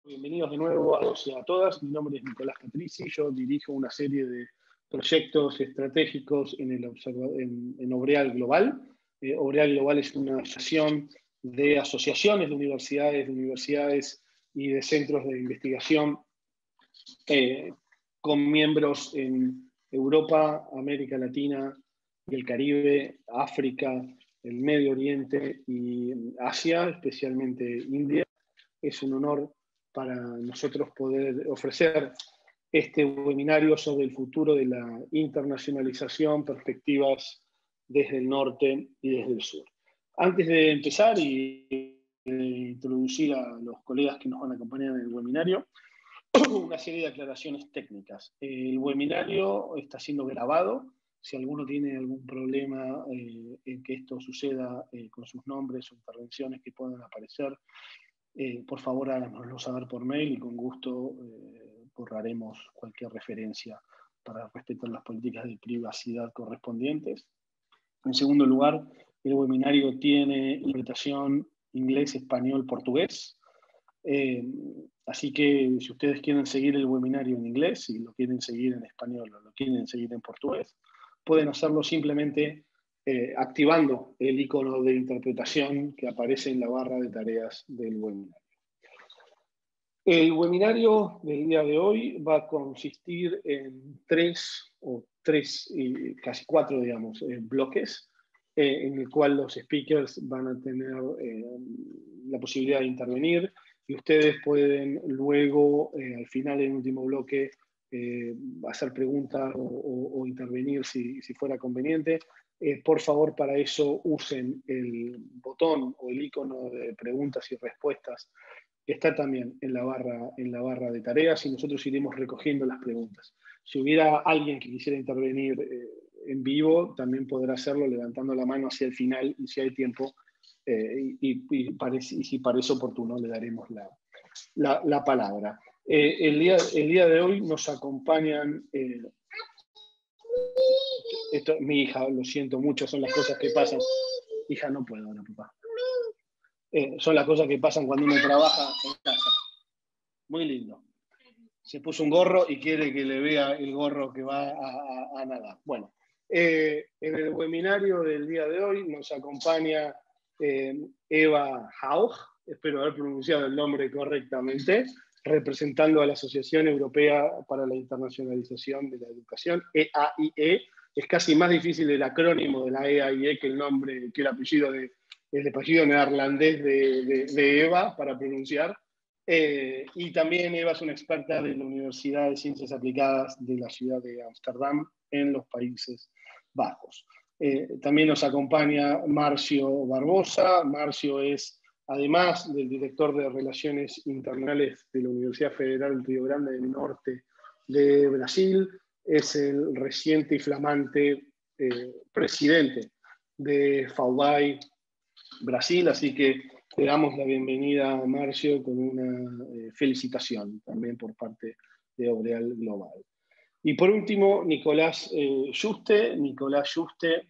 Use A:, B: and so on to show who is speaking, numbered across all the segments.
A: Bienvenidos de nuevo a todos y a todas. Mi nombre es Nicolás Patrici. Yo dirijo una serie de proyectos estratégicos en Obreal Global. Obreal Global es una asociación de asociaciones de universidades y de centros de investigación con miembros en Europa, América Latina y el Caribe, África, el Medio Oriente y Asia, especialmente India. Es un honor para nosotros poder ofrecer este webinario sobre el futuro de la internacionalización, perspectivas desde el norte y desde el sur. Antes de empezar y introducir a los colegas que nos van a acompañar en el webinario, una serie de aclaraciones técnicas. El webinario está siendo grabado. Si alguno tiene algún problema en que esto suceda con sus nombres o intervenciones que puedan aparecer, por favor háganoslo saber por mail y con gusto borraremos cualquier referencia para respetar las políticas de privacidad correspondientes. En segundo lugar, el webinario tiene interpretación inglés, español, portugués. Así que si ustedes quieren seguir el webinario en inglés y lo quieren seguir en español o lo quieren seguir en portugués, pueden hacerlo simplemente activando el icono de interpretación que aparece en la barra de tareas del webinario. El webinario del día de hoy va a consistir en tres y casi cuatro, digamos, bloques, en el cual los speakers van a tener la posibilidad de intervenir y ustedes pueden luego, al final, en el último bloque, hacer preguntas o intervenir si fuera conveniente. Por favor, para eso usen el botón o el icono de preguntas y respuestas que está también en la barra de tareas y nosotros iremos recogiendo las preguntas. Si hubiera alguien que quisiera intervenir en vivo, también podrá hacerlo levantando la mano hacia el final y si hay tiempo y si parece oportuno le daremos la palabra. El día de hoy nos acompañan... mi hija, lo siento mucho, son las cosas que pasan. Hija, no puedo ahora, papá. Son las cosas que pasan cuando uno trabaja en casa. Muy lindo. Se puso un gorro y quiere que le vea el gorro que va a nadar. Bueno, en el webinario del día de hoy nos acompaña Eva Haug, espero haber pronunciado el nombre correctamente, representando a la Asociación Europea para la Internacionalización de la Educación, EAIE. Es casi más difícil el acrónimo de la EAIE que el apellido neerlandés de Eva para pronunciar. Y también Eva es una experta de la Universidad de Ciencias Aplicadas de la ciudad de Ámsterdam en los Países Bajos. También nos acompaña Marcio Barbosa. Marcio es, además del director de Relaciones Internacionales de la Universidad Federal Río Grande del Norte de Brasil, es el reciente y flamante presidente de FAUBAI Brasil, así que le damos la bienvenida a Marcio con una felicitación también por parte de Obreal Global. Y por último, Nicolás Juste. Nicolás Juste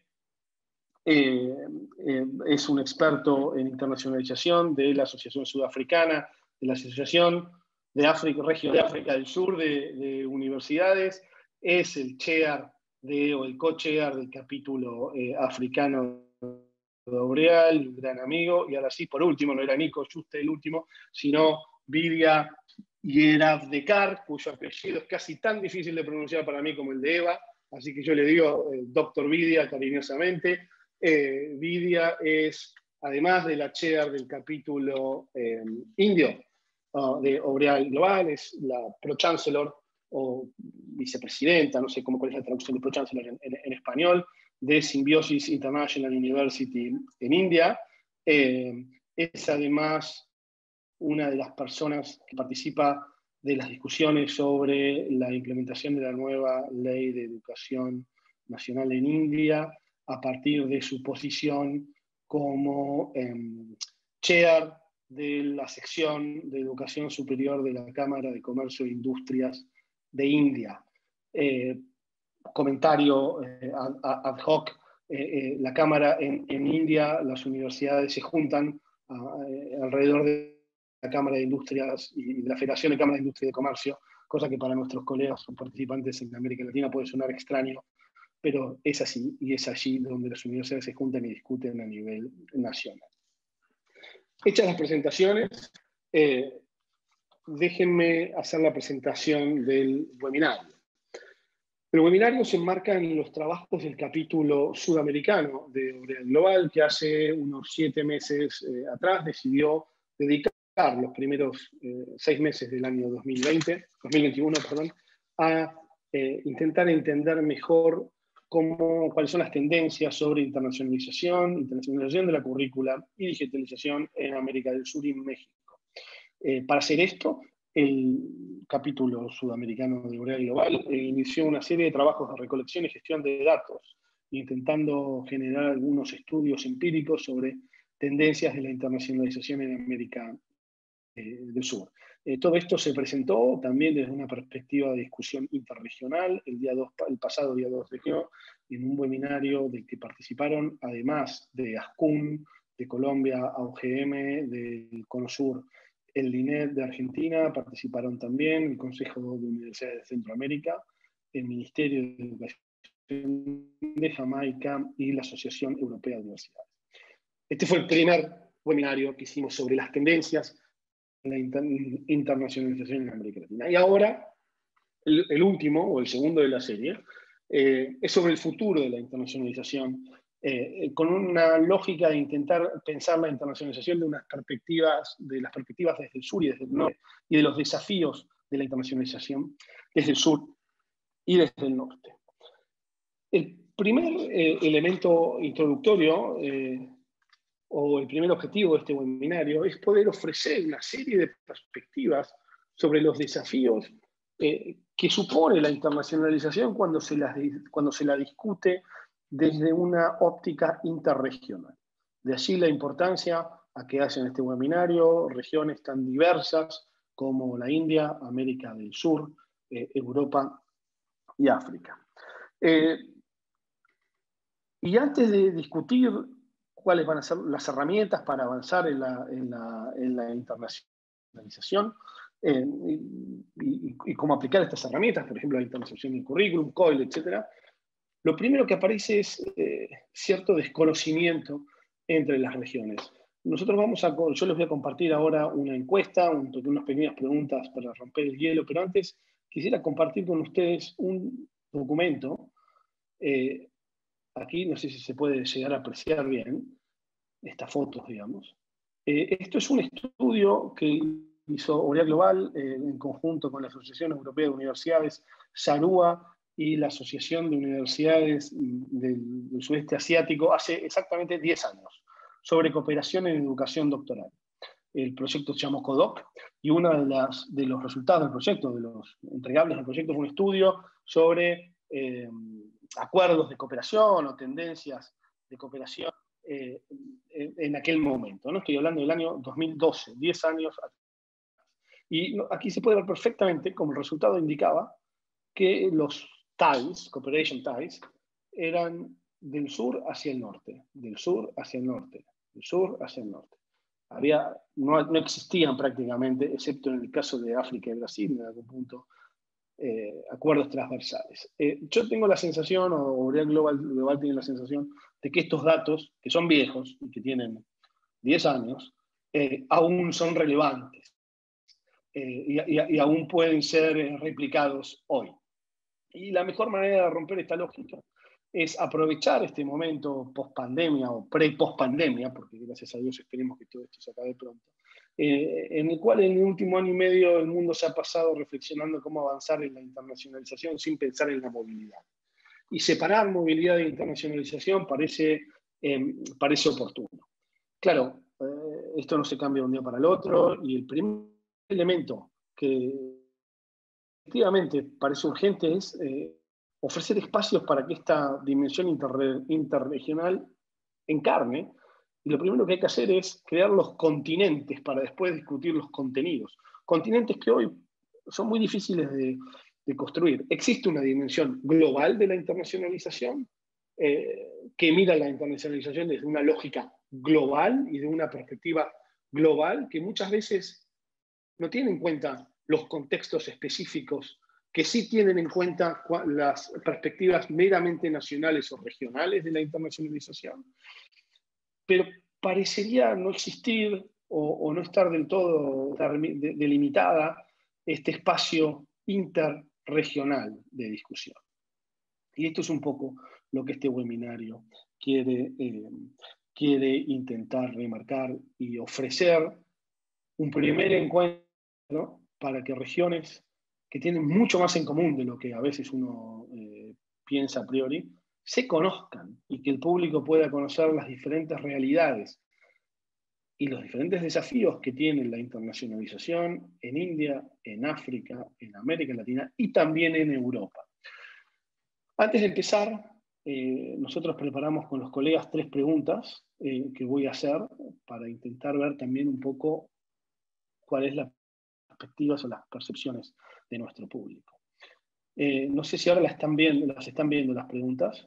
A: es un experto en internacionalización de la Asociación Sudafricana, de la Asociación de África, Región de África del Sur de Universidades, es el chair o el co-chair del capítulo africano de Obreal, un gran amigo, y ahora sí, por último, no era Nico Juste el último, sino Vidia Yeravdekar, cuyo apellido es casi tan difícil de pronunciar para mí como el de Eva, así que yo le digo Dr. Vidia cariñosamente. Vidia es, además de la chair del capítulo indio de Obreal Global, es la pro-chancellor o vicepresidenta, no sé cuál es la traducción de pro-chancellor en español, de Symbiosis International University en India. Es además una de las personas que participa de las discusiones sobre la implementación de la nueva ley de educación nacional en India a partir de su posición como chair de la sección de educación superior de la Cámara de Comercio e Industrias de India. Comentario ad hoc, la Cámara en India, las universidades se juntan alrededor de la Cámara de Industrias y de la Federación de Cámaras de Industria y de Comercio, cosa que para nuestros colegas o participantes en América Latina puede sonar extraño, pero es así, y es allí donde las universidades se juntan y discuten a nivel nacional. Hechas las presentaciones, déjenme hacer la presentación del webinario. El webinario se enmarca en los trabajos del capítulo sudamericano de Orea Global, que hace unos 7 meses atrás decidió dedicar los primeros 6 meses del año 2021, a intentar entender mejor cuáles son las tendencias sobre internacionalización de la currícula y digitalización en América del Sur y México. Para hacer esto, el capítulo sudamericano de Orea Global inició una serie de trabajos de recolección y gestión de datos, intentando generar algunos estudios empíricos sobre tendencias de la internacionalización en América del Sur. Todo esto se presentó también desde una perspectiva de discusión interregional el pasado día 2 de junio, en un webinario del que participaron, además de ASCUN, de Colombia, AUGM, del CONOSUR, el DINET de Argentina, participaron también el Consejo de Universidades de Centroamérica, el Ministerio de Educación de Jamaica y la Asociación Europea de Universidades. Este fue el primer webinario que hicimos sobre las tendencias de la internacionalización en América Latina. Y ahora, el último, o el segundo de la serie, es sobre el futuro de la internacionalización, con una lógica de intentar pensar la internacionalización de las perspectivas desde el sur y desde el norte, y de los desafíos de la internacionalización desde el sur y desde el norte. El primer elemento introductorio, o el primer objetivo de este webinario, es poder ofrecer una serie de perspectivas sobre los desafíos que supone la internacionalización cuando se la discute desde una óptica interregional. De allí la importancia a que hacen este webinario regiones tan diversas como la India, América del Sur, Europa y África. Y antes de discutir cuáles van a ser las herramientas para avanzar en la internacionalización y cómo aplicar estas herramientas, por ejemplo, la internacionalización del currículum, COIL, etc., lo primero que aparece es cierto desconocimiento entre las regiones. Yo les voy a compartir ahora una encuesta, unas pequeñas preguntas para romper el hielo, pero antes quisiera compartir con ustedes un documento. Aquí no sé si se puede llegar a apreciar bien estas fotos, digamos. Esto es un estudio que hizo Orea Global en conjunto con la Asociación Europea de Universidades, SARUA y la Asociación de Universidades del Sudeste Asiático hace exactamente 10 años, sobre cooperación en educación doctoral. El proyecto se llamó CODOC, y uno de los resultados del proyecto, de los entregables del proyecto, fue un estudio sobre acuerdos de cooperación o tendencias de cooperación en aquel momento, ¿no? Estoy hablando del año 2012, 10 años atrás. Y aquí se puede ver perfectamente, como el resultado indicaba, que los ties, cooperation ties, eran del sur hacia el norte, del sur hacia el norte, del sur hacia el norte. No existían prácticamente, excepto en el caso de África y Brasil, en algún punto, acuerdos transversales. Yo tengo la sensación, o Orea Global tiene la sensación, de que estos datos, que son viejos y que tienen 10 años, aún son relevantes y aún pueden ser replicados hoy. Y la mejor manera de romper esta lógica es aprovechar este momento post-pandemia o pre-post-pandemia, porque gracias a Dios esperemos que todo esto se acabe pronto, en el cual en el último año y medio el mundo se ha pasado reflexionando cómo avanzar en la internacionalización sin pensar en la movilidad. Y separar movilidad de internacionalización parece oportuno. Claro, esto no se cambia de un día para el otro, y el primer elemento que efectivamente parece urgente es ofrecer espacios para que esta dimensión interregional encarne. Y lo primero que hay que hacer es crear los continentes para después discutir los contenidos. Continentes que hoy son muy difíciles de construir. Existe una dimensión global de la internacionalización que mira la internacionalización desde una lógica global y de una perspectiva global que muchas veces no tiene en cuenta los contextos específicos que sí tienen en cuenta las perspectivas meramente nacionales o regionales de la internacionalización, pero parecería no existir o no estar del todo delimitada este espacio interregional de discusión. Y esto es un poco lo que este webinario quiere intentar remarcar y ofrecer un primer encuentro, ¿no?, para que regiones que tienen mucho más en común de lo que a veces uno piensa a priori, se conozcan y que el público pueda conocer las diferentes realidades y los diferentes desafíos que tiene la internacionalización en India, en África, en América Latina y también en Europa. Antes de empezar, nosotros preparamos con los colegas 3 preguntas que voy a hacer para intentar ver también un poco cuál es la perspectivas o las percepciones de nuestro público. No sé si ahora las están viendo las preguntas.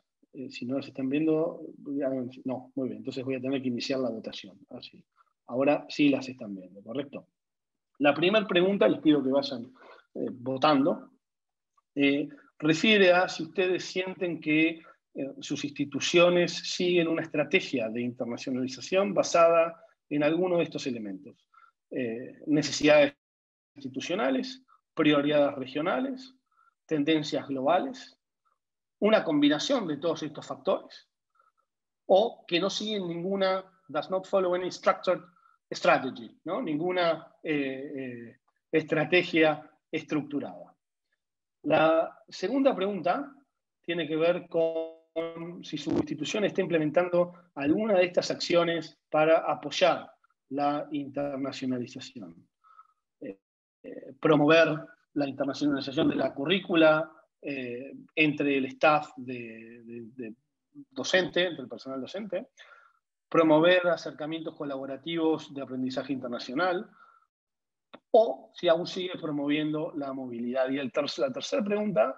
A: Si no las están viendo, no, muy bien, entonces voy a tener que iniciar la votación. Así. Ahora sí las están viendo, ¿correcto? La primera pregunta, les pido que vayan votando, refiere a si ustedes sienten que sus instituciones siguen una estrategia de internacionalización basada en alguno de estos elementos. Necesidades institucionales, prioridades regionales, tendencias globales, una combinación de todos estos factores, o que no siguen ninguna, does not follow any structured strategy, ¿no?, ninguna estrategia estructurada. La segunda pregunta tiene que ver con si su institución está implementando alguna de estas acciones para apoyar la internacionalización. Promover la internacionalización de la currícula entre el staff docente, entre el personal docente, promover acercamientos colaborativos de aprendizaje internacional, o si aún sigue promoviendo la movilidad. Y la tercera pregunta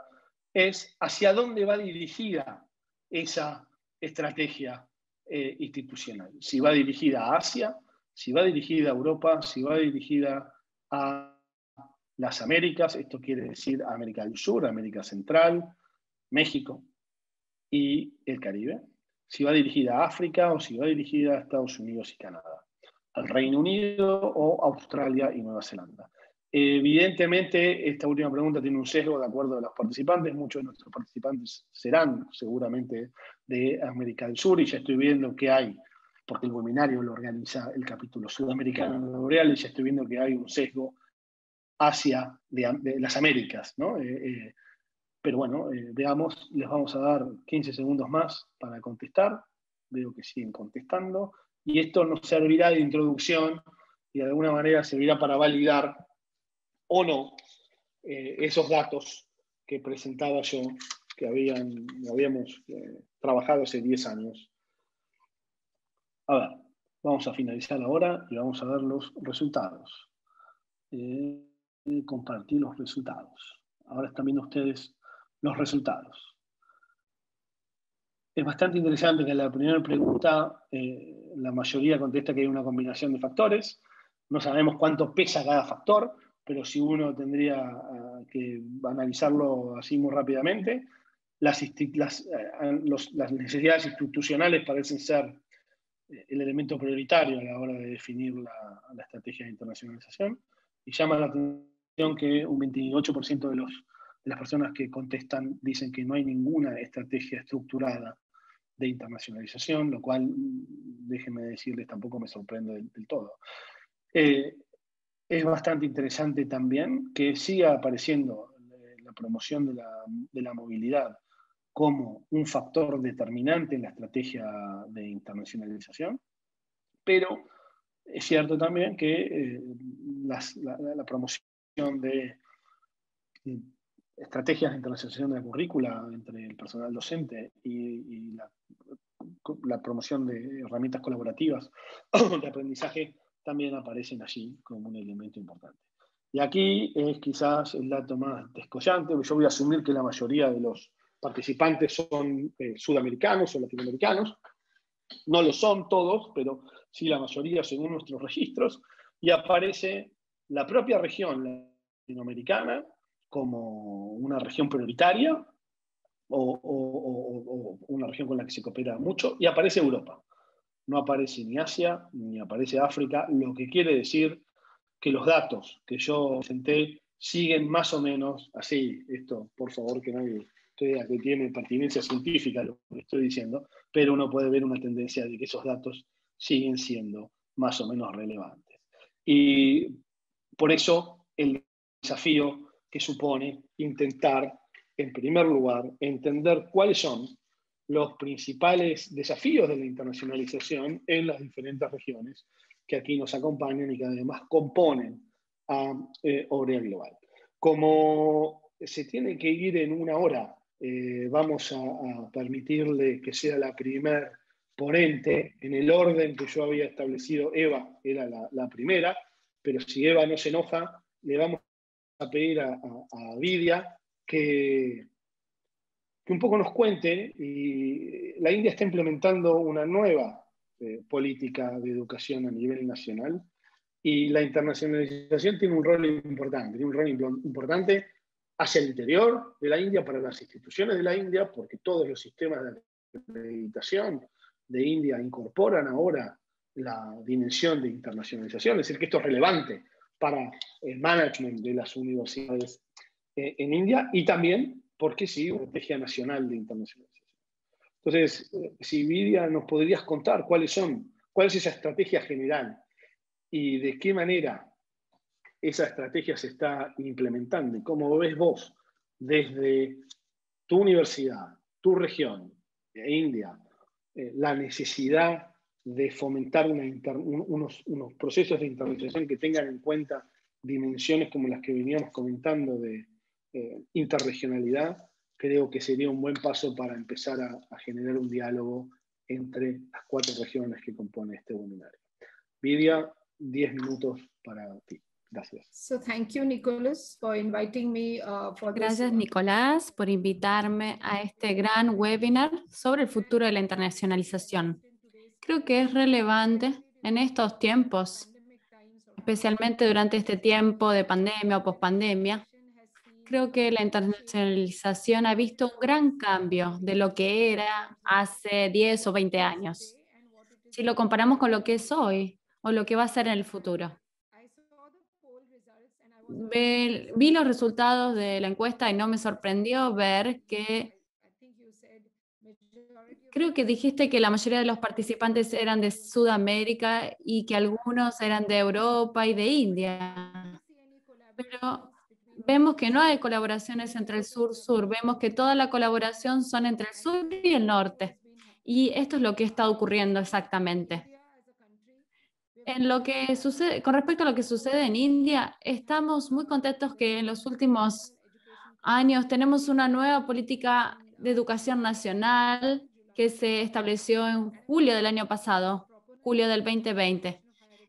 A: es ¿hacia dónde va dirigida esa estrategia institucional? Si va dirigida a Asia, si va dirigida a Europa, si va dirigida a las Américas, esto quiere decir América del Sur, América Central, México y el Caribe, si va dirigida a África o si va dirigida a Estados Unidos y Canadá, al Reino Unido o Australia y Nueva Zelanda. Evidentemente, esta última pregunta tiene un sesgo de acuerdo a los participantes. Muchos de nuestros participantes serán seguramente de América del Sur y ya estoy viendo que hay, porque el webinario lo organiza el capítulo sudamericano de L'Oréal, y ya estoy viendo que hay un sesgo hacia de las Américas, ¿no? Pero bueno, veamos, les vamos a dar 15 segundos más para contestar. Veo que siguen contestando. Y esto nos servirá de introducción y de alguna manera servirá para validar o no esos datos que presentaba yo, que habíamos trabajado hace 10 años. A ver, vamos a finalizar ahora y vamos a ver los resultados. Compartir los resultados. Ahora están viendo ustedes los resultados. Es bastante interesante que en la primera pregunta la mayoría contesta que hay una combinación de factores. No sabemos cuánto pesa cada factor, pero si uno tendría que analizarlo así muy rápidamente, las necesidades institucionales parecen ser el elemento prioritario a la hora de definir la estrategia de internacionalización. Y llama la atención que un 28% de las personas que contestan dicen que no hay ninguna estrategia estructurada de internacionalización, lo cual, déjenme decirles, tampoco me sorprende del todo. Es bastante interesante también que siga apareciendo la promoción de la movilidad como un factor determinante en la estrategia de internacionalización, pero es cierto también que la promoción de estrategias de internacionalización de la currícula entre el personal docente y la promoción de herramientas colaborativas de aprendizaje también aparecen allí como un elemento importante. Y aquí es quizás el dato más descollante. Yo voy a asumir que la mayoría de los participantes son sudamericanos o latinoamericanos. No lo son todos, pero sí la mayoría según nuestros registros. Y aparece la propia región latinoamericana como una región prioritaria o una región con la que se coopera mucho, y aparece Europa. No aparece ni Asia, ni aparece África, lo que quiere decir que los datos que yo presenté siguen más o menos así. Esto, por favor, que nadie crea que tiene pertinencia científica lo que estoy diciendo, pero uno puede ver una tendencia de que esos datos siguen siendo más o menos relevantes. Y por eso el desafío que supone intentar, en primer lugar, entender cuáles son los principales desafíos de la internacionalización en las diferentes regiones que aquí nos acompañan y que además componen a Orea Global. Como se tiene que ir en una hora, vamos a permitirle que sea la primer ponente en el orden que yo había establecido. Eva era la primera, pero si Eva no se enoja, le vamos a pedir a Vidya que un poco nos cuente. Y la India está implementando una nueva política de educación a nivel nacional, y la internacionalización tiene un rol importante hacia el interior de la India, para las instituciones de la India, porque todos los sistemas de acreditación de India incorporan ahora la dimensión de internacionalización, es decir, que esto es relevante para el management de las universidades en India, y también, porque sí, una estrategia nacional de internacionalización. Entonces, si Vidya nos podrías contar cuál es esa estrategia general y de qué manera esa estrategia se está implementando, y cómo ves vos desde tu universidad, tu región, India, la necesidad de fomentar unos procesos de internacionalización que tengan en cuenta dimensiones como las que veníamos comentando de interregionalidad. Creo que sería un buen paso para empezar a generar un diálogo entre las 4 regiones que compone este webinario. Vidya, 10 minutos para ti. Gracias.
B: So thank you, Nicholas, for inviting me for this.
C: Gracias, Nicolás, por invitarme a este gran webinar sobre el futuro de la internacionalización. Creo que es relevante en estos tiempos, especialmente durante este tiempo de pandemia o pospandemia. Creo que la internacionalización ha visto un gran cambio de lo que era hace 10 o 20 años, si lo comparamos con lo que es hoy o lo que va a ser en el futuro. Vi los resultados de la encuesta y no me sorprendió ver que creo que dijiste que la mayoría de los participantes eran de Sudamérica y que algunos eran de Europa y de India. Pero vemos que no hay colaboraciones entre el sur-sur, vemos que toda la colaboración son entre el sur y el norte. Y esto es lo que está ocurriendo exactamente. En lo que sucede, con respecto a lo que sucede en India, estamos muy contentos que en los últimos años tenemos una nueva política de educación nacional que se estableció en julio del año pasado, julio del 2020.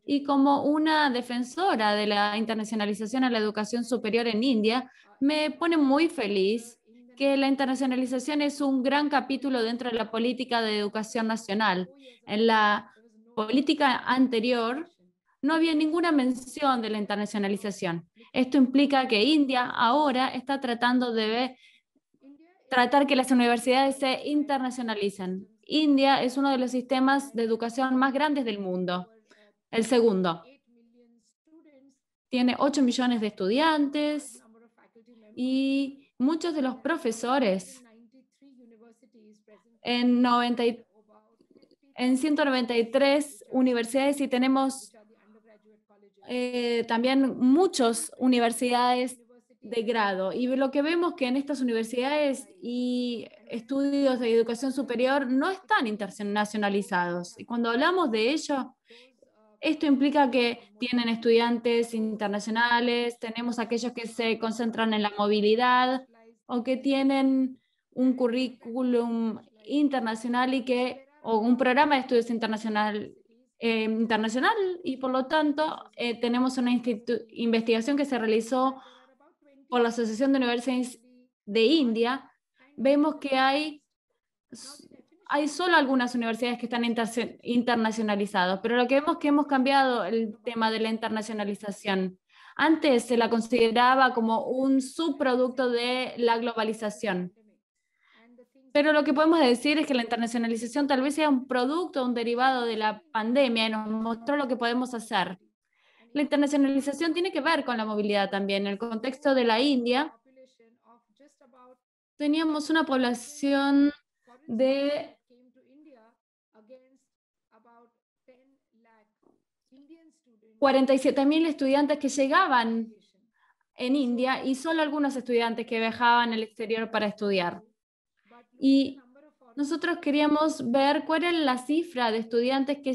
C: Y como una defensora de la internacionalización a la educación superior en India, me pone muy feliz que la internacionalización es un gran capítulo dentro de la política de educación nacional. En la política anterior no había ninguna mención de la internacionalización. Esto implica que India ahora está tratando de tratar que las universidades se internacionalicen. India es uno de los sistemas de educación más grandes del mundo. El segundo. Tiene 8 millones de estudiantes y muchos de los profesores en 193 universidades, y tenemos también muchas universidades de grado. Y lo que vemos que en estas universidades y estudios de educación superior no están internacionalizados. Y cuando hablamos de ello, esto implica que tienen estudiantes internacionales, tenemos aquellos que se concentran en la movilidad o que tienen un currículum internacional o un programa de estudios internacional, y por lo tanto tenemos una investigación que se realizó por la Asociación de Universidades de India. Vemos que hay solo algunas universidades que están internacionalizadas, pero lo que vemos es que hemos cambiado el tema de la internacionalización. Antes se la consideraba como un subproducto de la globalización. Pero lo que podemos decir es que la internacionalización tal vez sea un producto, un derivado de la pandemia y nos mostró lo que podemos hacer. La internacionalización tiene que ver con la movilidad también. En el contexto de la India, teníamos una población de 47.000 estudiantes que llegaban en India y solo algunos estudiantes que viajaban al exterior para estudiar. Y nosotros queríamos ver cuál era la cifra de estudiantes que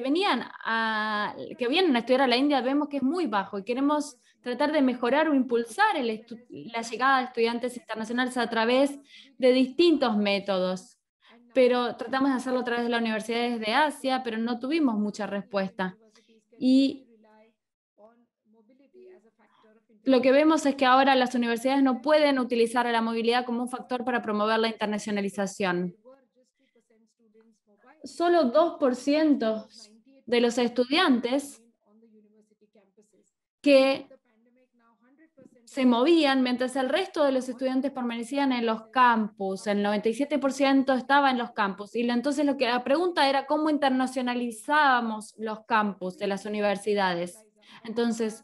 C: vienen a estudiar a la India. Vemos que es muy bajo y queremos tratar de mejorar o impulsar la llegada de estudiantes internacionales a través de distintos métodos. Pero tratamos de hacerlo a través de las universidades de Asia, pero no tuvimos mucha respuesta. Y lo que vemos es que ahora las universidades no pueden utilizar a la movilidad como un factor para promover la internacionalización. Solo 2% de los estudiantes que se movían, mientras el resto de los estudiantes permanecían en los campus. El 97% estaba en los campus. Y entonces la pregunta era cómo internacionalizábamos los campus de las universidades. Entonces,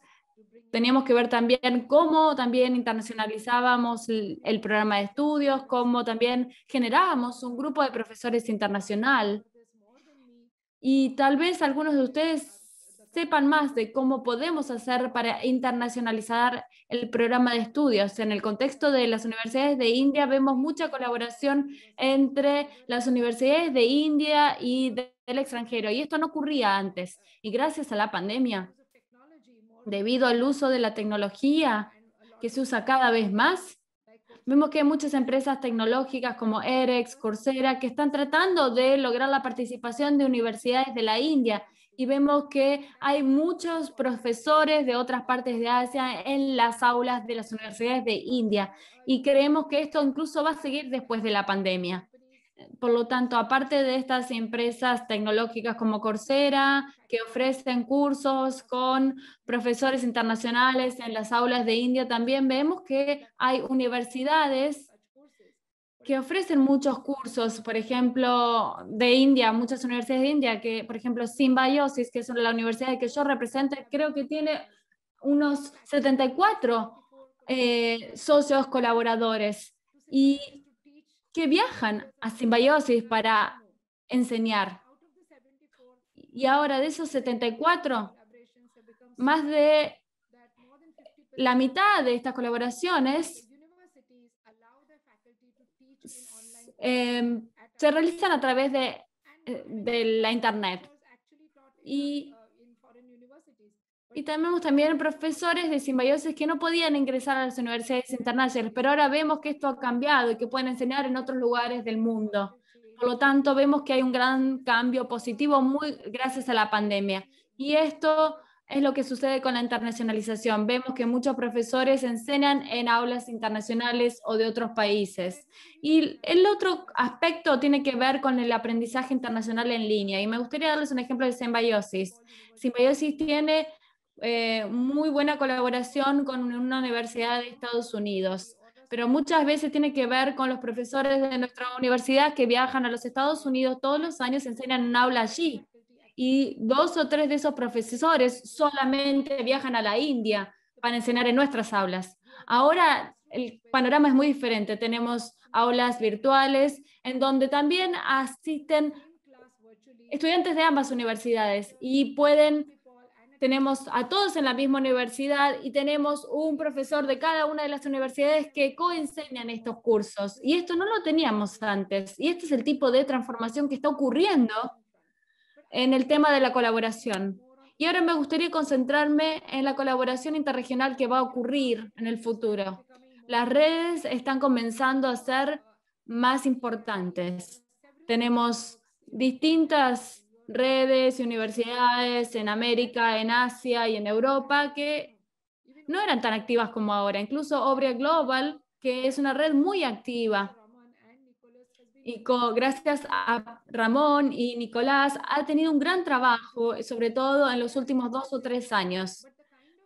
C: teníamos que ver también cómo también internacionalizábamos el programa de estudios, cómo también generábamos un grupo de profesores internacional. Y tal vez algunos de ustedes sepan más de cómo podemos hacer para internacionalizar el programa de estudios. En el contexto de las universidades de India vemos mucha colaboración entre las universidades de India y del extranjero, y esto no ocurría antes. Y gracias a la pandemia, debido al uso de la tecnología que se usa cada vez más, vemos que hay muchas empresas tecnológicas como edX, Coursera, que están tratando de lograr la participación de universidades de la India. Y vemos que hay muchos profesores de otras partes de Asia en las aulas de las universidades de India. Y creemos que esto incluso va a seguir después de la pandemia. Por lo tanto, aparte de estas empresas tecnológicas como Coursera, que ofrecen cursos con profesores internacionales en las aulas de India, también vemos que hay universidades que ofrecen muchos cursos, por ejemplo, de India, muchas universidades de India, que por ejemplo Symbiosis, que es la universidad que yo represento, creo que tiene unos 74 socios colaboradores y que viajan a Symbiosis para enseñar. Y ahora de esos 74, más de la mitad de estas colaboraciones se realizan a través de la Internet. Y tenemos también profesores de Symbiosis que no podían ingresar a las universidades internacionales, pero ahora vemos que esto ha cambiado y que pueden enseñar en otros lugares del mundo. Por lo tanto, vemos que hay un gran cambio positivo muy gracias a la pandemia. Y esto es lo que sucede con la internacionalización. Vemos que muchos profesores enseñan en aulas internacionales o de otros países. Y el otro aspecto tiene que ver con el aprendizaje internacional en línea. Y me gustaría darles un ejemplo de Symbiosis. Symbiosis tiene muy buena colaboración con una universidad de Estados Unidos, pero muchas veces tiene que ver con los profesores de nuestra universidad que viajan a los Estados Unidos todos los años, enseñan en un aula allí, y 2 o 3 de esos profesores solamente viajan a la India para enseñar en nuestras aulas. Ahora el panorama es muy diferente, tenemos aulas virtuales en donde también asisten estudiantes de ambas universidades y tenemos a todos en la misma universidad y tenemos un profesor de cada una de las universidades que coenseñan estos cursos. Y esto no lo teníamos antes. Y este es el tipo de transformación que está ocurriendo en el tema de la colaboración. Y ahora me gustaría concentrarme en la colaboración interregional que va a ocurrir en el futuro. Las redes están comenzando a ser más importantes. Tenemos distintas redes y universidades en América, en Asia y en Europa que no eran tan activas como ahora. Incluso Obre Global, que es una red muy activa, y gracias a Ramón y Nicolás, ha tenido un gran trabajo, sobre todo en los últimos 2 o 3 años.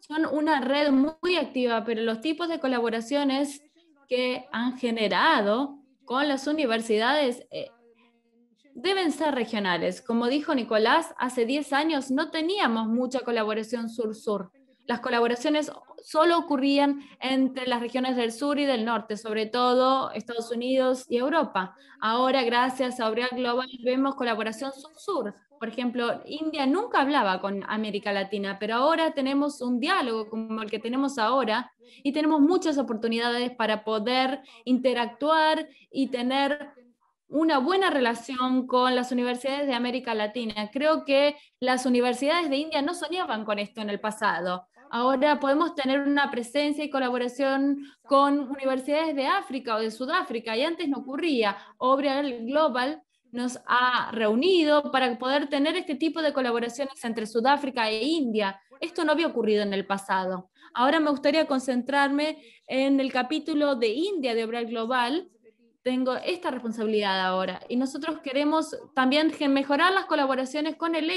C: son una red muy activa, pero los tipos de colaboraciones que han generado con las universidades deben ser regionales. Como dijo Nicolás, hace 10 años no teníamos mucha colaboración sur-sur. Las colaboraciones solo ocurrían entre las regiones del sur y del norte, sobre todo Estados Unidos y Europa. Ahora, gracias a Obrial Global, vemos colaboración sur-sur. Por ejemplo, India nunca hablaba con América Latina, pero ahora tenemos un diálogo como el que tenemos ahora y tenemos muchas oportunidades para poder interactuar y tener una buena relación con las universidades de América Latina. Creo que las universidades de India no soñaban con esto en el pasado. Ahora podemos tener una presencia y colaboración con universidades de África o de Sudáfrica, y antes no ocurría. Obrial Global nos ha reunido para poder tener este tipo de colaboraciones entre Sudáfrica e India. Esto no había ocurrido en el pasado. Ahora me gustaría concentrarme en el capítulo de India de Obrial Global. Tengo esta responsabilidad ahora y nosotros queremos también mejorar las colaboraciones con el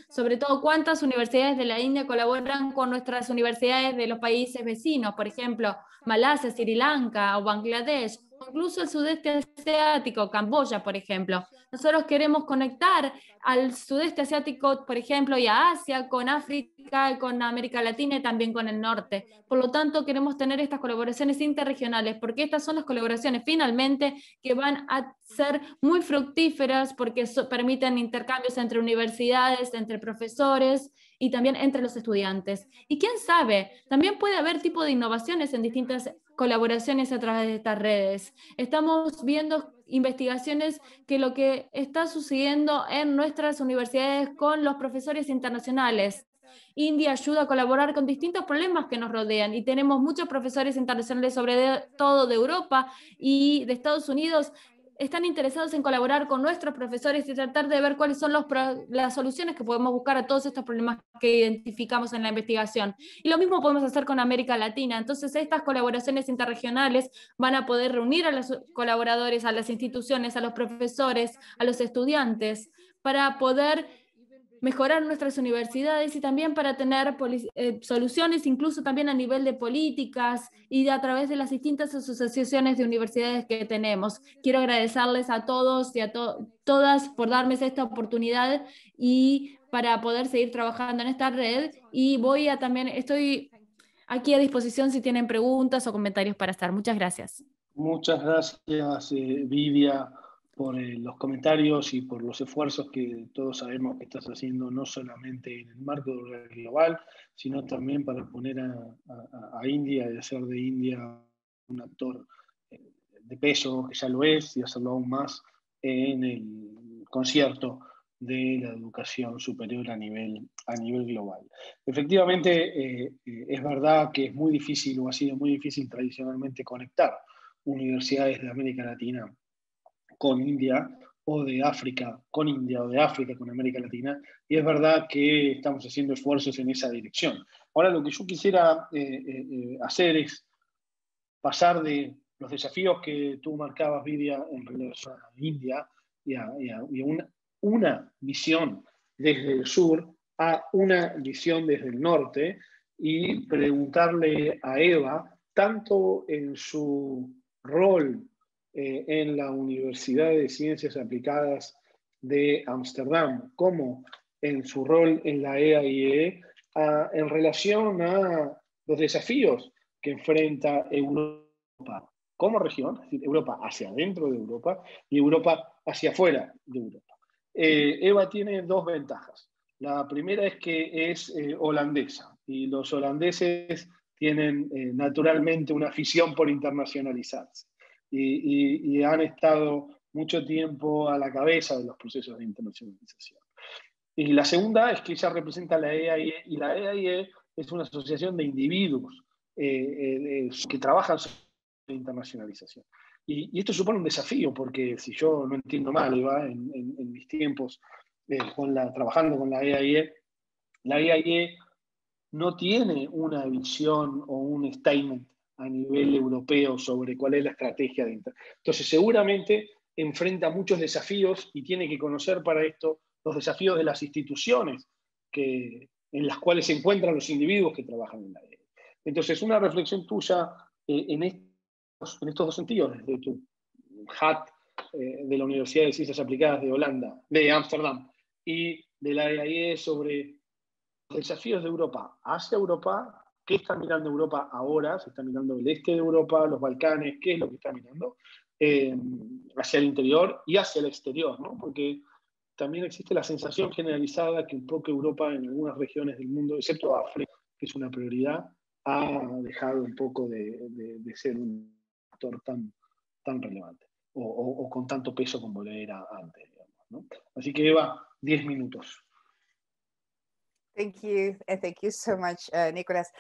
C: sobre todo cuántas universidades de la India colaboran con nuestras universidades de los países vecinos, por ejemplo, Malasia, Sri Lanka o Bangladesh, o incluso el sudeste asiático, Camboya, por ejemplo. Nosotros queremos conectar al sudeste asiático, por ejemplo, y a Asia, con África, con América Latina y también con el norte. Por lo tanto, queremos tener estas colaboraciones interregionales, porque estas son las colaboraciones finalmente que van a ser muy fructíferas, porque permiten intercambios entre universidades, entre profesores y también entre los estudiantes. Y quién sabe, también puede haber tipo de innovaciones en distintas colaboraciones a través de estas redes. Estamos viendo investigaciones que lo que está sucediendo en nuestras universidades con los profesores internacionales. India ayuda a colaborar con distintos problemas que nos rodean y tenemos muchos profesores internacionales, sobre todo de Europa y de Estados Unidos, están interesados en colaborar con nuestros profesores y tratar de ver cuáles son las soluciones que podemos buscar a todos estos problemas que identificamos en la investigación. Y lo mismo podemos hacer con América Latina. Entonces, estas colaboraciones interregionales van a poder reunir a los colaboradores, a las instituciones, a los profesores, a los estudiantes, para poder mejorar nuestras universidades y también para tener soluciones incluso también a nivel de políticas y a través de las distintas asociaciones de universidades que tenemos. Quiero agradecerles a todos y a todas por darme esta oportunidad y para poder seguir trabajando en esta red, y estoy aquí a disposición si tienen preguntas o comentarios para hacer. Muchas gracias.
A: Muchas gracias, Vidia, por los comentarios y por los esfuerzos que todos sabemos que estás haciendo, no solamente en el marco de Obrial Global, sino también para poner a India y hacer de India un actor de peso, que ya lo es, y hacerlo aún más en el concierto de la educación superior a nivel global. Efectivamente, es verdad que es muy difícil, o ha sido muy difícil tradicionalmente, conectar universidades de América Latina con India, o de África con India, o de África con América Latina, y es verdad que estamos haciendo esfuerzos en esa dirección. Ahora, lo que yo quisiera hacer es pasar de los desafíos que tú marcabas, Vidia, en relación a India y a una visión desde el sur a una visión desde el norte, y preguntarle a Eva, tanto en su rol en la Universidad de Ciencias Aplicadas de Ámsterdam, como en su rol en la EAIE, en relación a los desafíos que enfrenta Europa como región, es decir, Europa hacia adentro de Europa y Europa hacia afuera de Europa. Eva tiene dos ventajas. La primera es que es holandesa, y los holandeses tienen naturalmente una afición por internacionalizarse y han estado mucho tiempo a la cabeza de los procesos de internacionalización. Y la segunda es que ella representa la EAIE, y la EAIE es una asociación de individuos que trabajan sobre la internacionalización. Y esto supone un desafío, porque si yo no entiendo mal, Eva, en mis tiempos trabajando con la EAIE no tiene una visión o un statement a nivel europeo sobre cuál es la estrategia de Entonces, seguramente enfrenta muchos desafíos y tiene que conocer para esto los desafíos de las instituciones que en las cuales se encuentran los individuos que trabajan en la EE. Entonces, una reflexión tuya en estos dos sentidos, desde tu hat de la Universidad de Ciencias Aplicadas de Holanda, de Ámsterdam, y de la EAE sobre los desafíos de Europa hacia Europa. ¿Qué está mirando Europa ahora? ¿Se está mirando el este de Europa, los Balcanes? ¿Qué es lo que está mirando? Hacia el interior y hacia el exterior, ¿no? Porque también existe la sensación generalizada que un poco Europa en algunas regiones del mundo, excepto África, que es una prioridad, ha dejado un poco de ser un actor tan relevante o con tanto peso como lo era antes, digamos, ¿no? Así que Eva, 10 minutos.
D: Thank you, and thank you so much, Nicolás.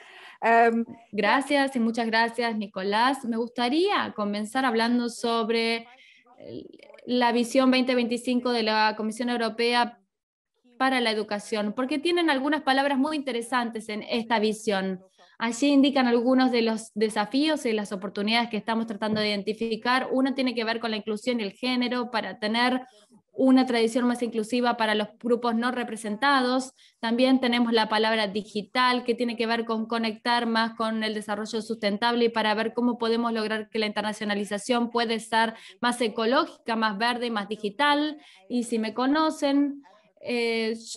C: Gracias y muchas gracias, Nicolás. Me gustaría comenzar hablando sobre la visión 2025 de la Comisión Europea para la educación, porque tienen algunas palabras muy interesantes en esta visión. Allí indican algunos de los desafíos y las oportunidades que estamos tratando de identificar. Uno tiene que ver con la inclusión y el género para tener una tradición más inclusiva para los grupos no representados. También tenemos la palabra digital, que tiene que ver con conectar más con el desarrollo sustentable y para ver cómo podemos lograr que la internacionalización puede ser más ecológica, más verde, más digital. Y si me conocen,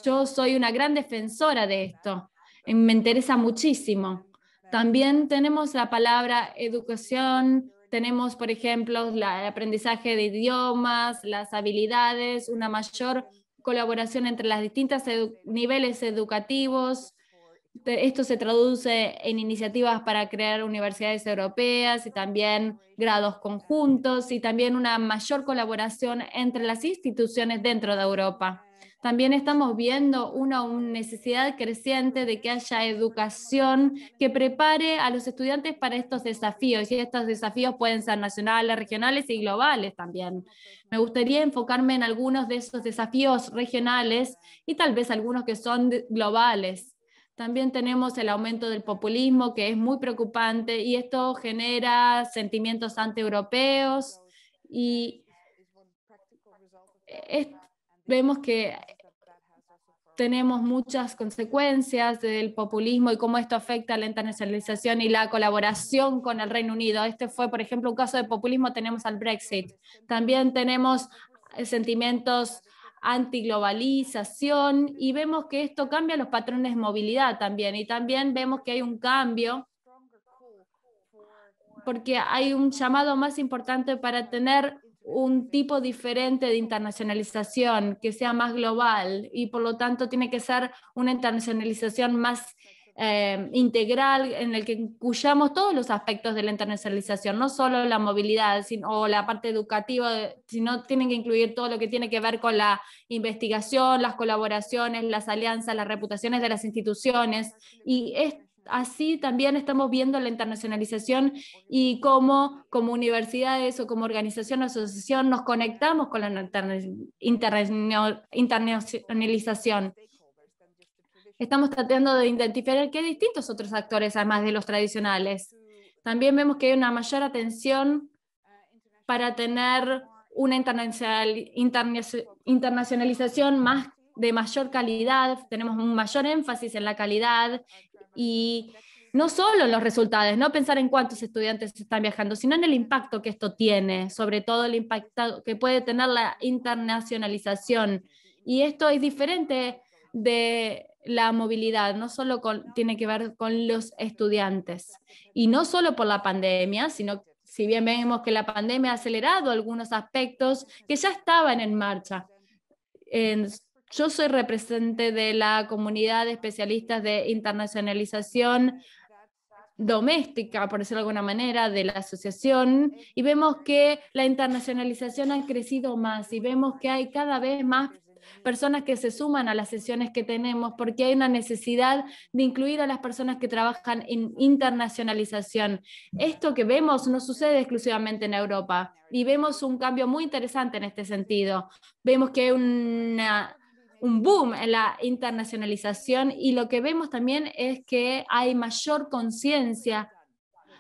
C: yo soy una gran defensora de esto. Me interesa muchísimo. También tenemos la palabra educación. Tenemos, por ejemplo, el aprendizaje de idiomas, las habilidades, una mayor colaboración entre los distintos niveles educativos. Esto se traduce en iniciativas para crear universidades europeas y también grados conjuntos y también una mayor colaboración entre las instituciones dentro de Europa. También estamos viendo una necesidad creciente de que haya educación que prepare a los estudiantes para estos desafíos, y estos desafíos pueden ser nacionales, regionales y globales también. Me gustaría enfocarme en algunos de esos desafíos regionales y tal vez algunos que son globales. También tenemos el aumento del populismo, que es muy preocupante, y esto genera sentimientos antieuropeos y vemos que tenemos muchas consecuencias del populismo y cómo esto afecta a la internacionalización y la colaboración con el Reino Unido. Este fue, por ejemplo, un caso de populismo. Tenemos al Brexit. También tenemos sentimientos antiglobalización y vemos que esto cambia los patrones de movilidad también. Y también vemos que hay un cambio porque hay un llamado más importante para tener un tipo diferente de internacionalización que sea más global y por lo tanto tiene que ser una internacionalización más integral en el que incluyamos todos los aspectos de la internacionalización, no solo la movilidad o la parte educativa, sino tienen que incluir todo lo que tiene que ver con la investigación, las colaboraciones, las alianzas, las reputaciones de las instituciones y así también estamos viendo la internacionalización y cómo como universidades o como organización o asociación nos conectamos con la internacionalización. Estamos tratando de identificar que hay distintos otros actores además de los tradicionales. También vemos que hay una mayor atención para tener una internacionalización de mayor calidad. Tenemos un mayor énfasis en la calidad y no solo en los resultados, no pensar en cuántos estudiantes están viajando, sino en el impacto que esto tiene, sobre todo el impacto que puede tener la internacionalización. Y esto es diferente de la movilidad, no solo tiene que ver con los estudiantes. Y no solo por la pandemia, sino si bien vemos que la pandemia ha acelerado algunos aspectos que ya estaban en marcha. Yo soy representante de la comunidad de especialistas de internacionalización doméstica, por decirlo de alguna manera, de la asociación, y vemos que la internacionalización ha crecido más y vemos que hay cada vez más personas que se suman a las sesiones que tenemos porque hay una necesidad de incluir a las personas que trabajan en internacionalización. Esto que vemos no sucede exclusivamente en Europa y vemos un cambio muy interesante en este sentido. Vemos que hay un boom en la internacionalización y lo que vemos también es que hay mayor conciencia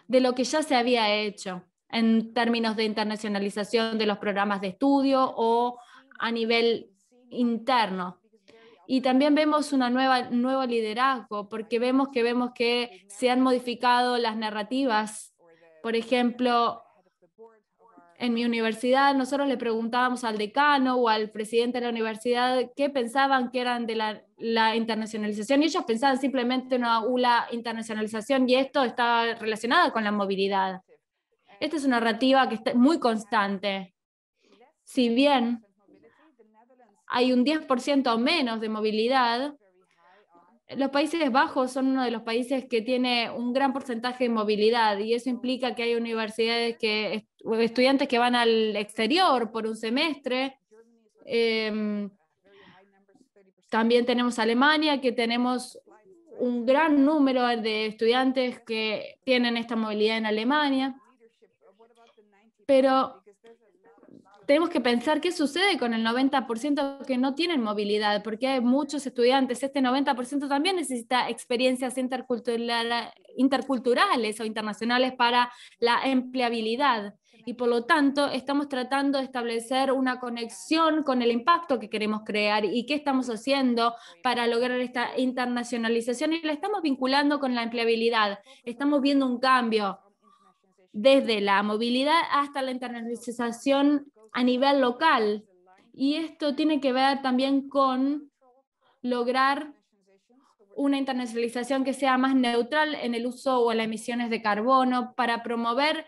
C: de lo que ya se había hecho en términos de internacionalización de los programas de estudio o a nivel interno. Y también vemos un nuevo liderazgo, porque vemos que se han modificado las narrativas. Por ejemplo, en mi universidad nosotros le preguntábamos al decano o al presidente de la universidad qué pensaban que eran de la internacionalización, y ellos pensaban simplemente una internacionalización, y esto está relacionado con la movilidad. Esta es una narrativa que está muy constante. Si bien hay un 10% o menos de movilidad, los Países Bajos son uno de los países que tiene un gran porcentaje de movilidad, y eso implica que hay universidades estudiantes que van al exterior por un semestre. También tenemos Alemania, que tenemos un gran número de estudiantes que tienen esta movilidad en Alemania. Pero tenemos que pensar qué sucede con el 90% que no tienen movilidad, porque hay muchos estudiantes. Este 90% también necesita experiencias interculturales o internacionales para la empleabilidad. Y por lo tanto, estamos tratando de establecer una conexión con el impacto que queremos crear y qué estamos haciendo para lograr esta internacionalización. Y la estamos vinculando con la empleabilidad. Estamos viendo un cambio desde la movilidad hasta la internacionalización a nivel local. Y esto tiene que ver también con lograr una internacionalización que sea más neutral en el uso o en las emisiones de carbono, para promover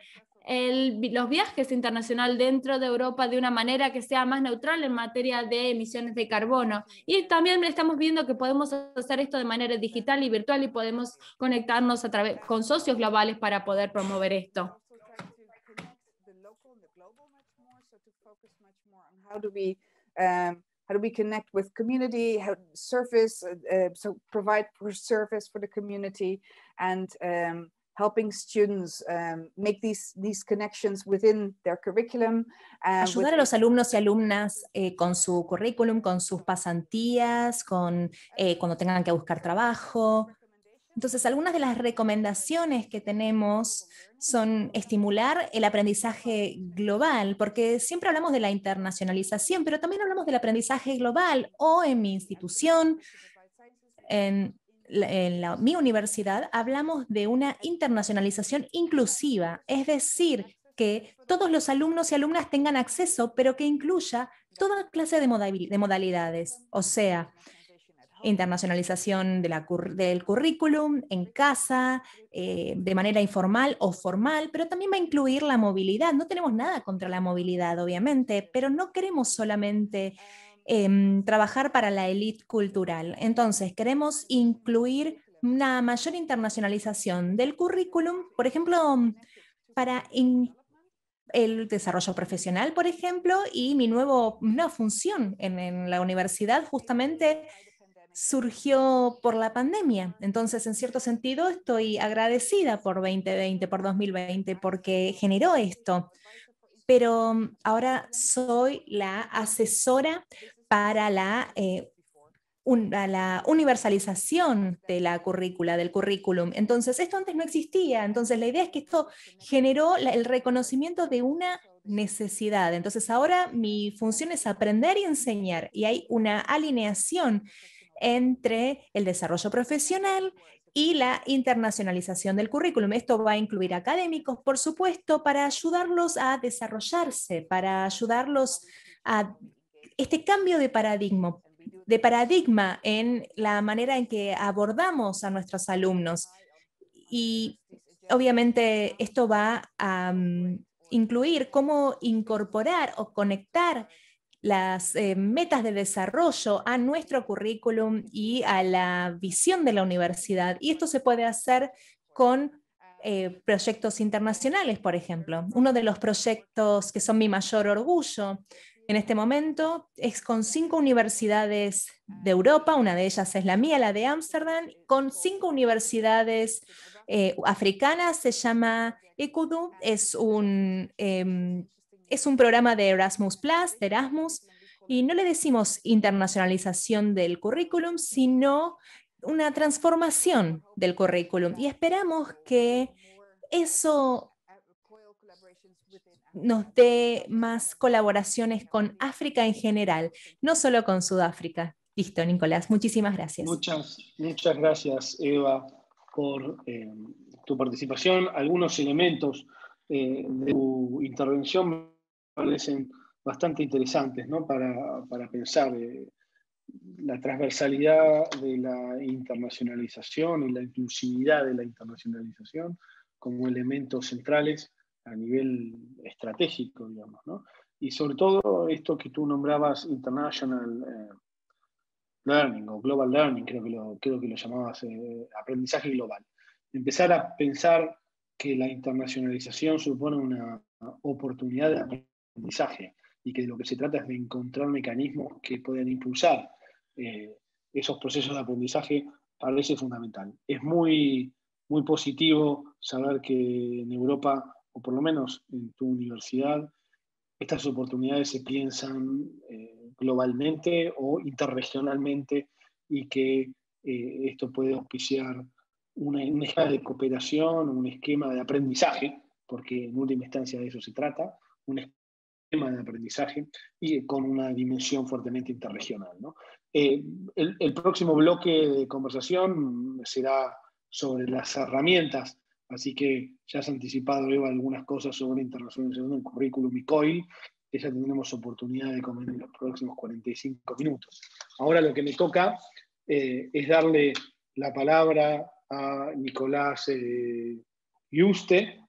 C: los viajes internacionales dentro de Europa de una manera que sea más neutral en materia de emisiones de carbono. Y también estamos viendo que podemos hacer esto de manera digital y virtual, y podemos conectarnos con socios globales para poder promover esto.
D: How do we connect with community, how service, so provide for service for the community, and helping students make these connections within their curriculum.
E: Ayudar a los alumnos y alumnas con su currículum, con sus pasantías, cuando tengan que buscar trabajo. Entonces, algunas de las recomendaciones que tenemos son estimular el aprendizaje global, porque siempre hablamos de la internacionalización, pero también hablamos del aprendizaje global. O en mi institución, mi universidad, hablamos de una internacionalización inclusiva, es decir, que todos los alumnos y alumnas tengan acceso, pero que incluya toda clase de modalidades, o sea, internacionalización del currículum en casa, de manera informal o formal, pero también va a incluir la movilidad. No tenemos nada contra la movilidad, obviamente, pero no queremos solamente trabajar para la élite cultural. Entonces, queremos incluir una mayor internacionalización del currículum, por ejemplo, para el desarrollo profesional, por ejemplo, y mi nueva función en la universidad justamente surgió por la pandemia. Entonces, en cierto sentido, estoy agradecida por 2020, por 2020, porque generó esto. Pero ahora soy la asesora para la universalización de la currícula, del currículum. Entonces, esto antes no existía. Entonces, la idea es que esto generó el reconocimiento de una necesidad. Entonces, ahora mi función es aprender y enseñar, y hay una alineación entre el desarrollo profesional y la internacionalización del currículum. Esto va a incluir académicos, por supuesto, para ayudarlos a desarrollarse, para ayudarlos a este cambio de paradigma en la manera en que abordamos a nuestros alumnos. Y obviamente esto va a incluir cómo incorporar o conectar las metas de desarrollo a nuestro currículum y a la visión de la universidad. Y esto se puede hacer con proyectos internacionales, por ejemplo. Uno de los proyectos que son mi mayor orgullo en este momento es con 5 universidades de Europa. Una de ellas es la mía, la de Ámsterdam, con 5 universidades africanas. Se llama ECUDU, es un programa de Erasmus+, de Erasmus, y no le decimos internacionalización del currículum, sino una transformación del currículum. Y esperamos que eso nos dé más colaboraciones con África en general, no solo con Sudáfrica. Listo, Nicolás, muchísimas gracias.
A: Muchas gracias, Eva, por tu participación. Algunos elementos de tu intervención me parecen bastante interesantes, ¿no? Para pensar la transversalidad de la internacionalización y la inclusividad de la internacionalización como elementos centrales a nivel estratégico, digamos, ¿no? Y sobre todo esto que tú nombrabas international learning o global learning, creo que lo llamabas, aprendizaje global. Empezar a pensar que la internacionalización supone una oportunidad de aprendizaje y que de lo que se trata es de encontrar mecanismos que puedan impulsar esos procesos de aprendizaje, parece fundamental. Es muy positivo saber que en Europa, o por lo menos en tu universidad, estas oportunidades se piensan globalmente o interregionalmente y que esto puede auspiciar un esquema de cooperación, un esquema de aprendizaje, porque en última instancia de eso se trata, un esquema de aprendizaje y con una dimensión fuertemente interregional, ¿no? El próximo bloque de conversación será sobre las herramientas, así que ya has anticipado, Eva, algunas cosas sobre internacionalización del currículum y COIL, que ya tendremos oportunidad de comentar en los próximos 45 minutos. Ahora lo que me toca es darle la palabra a Nicolás Yuste.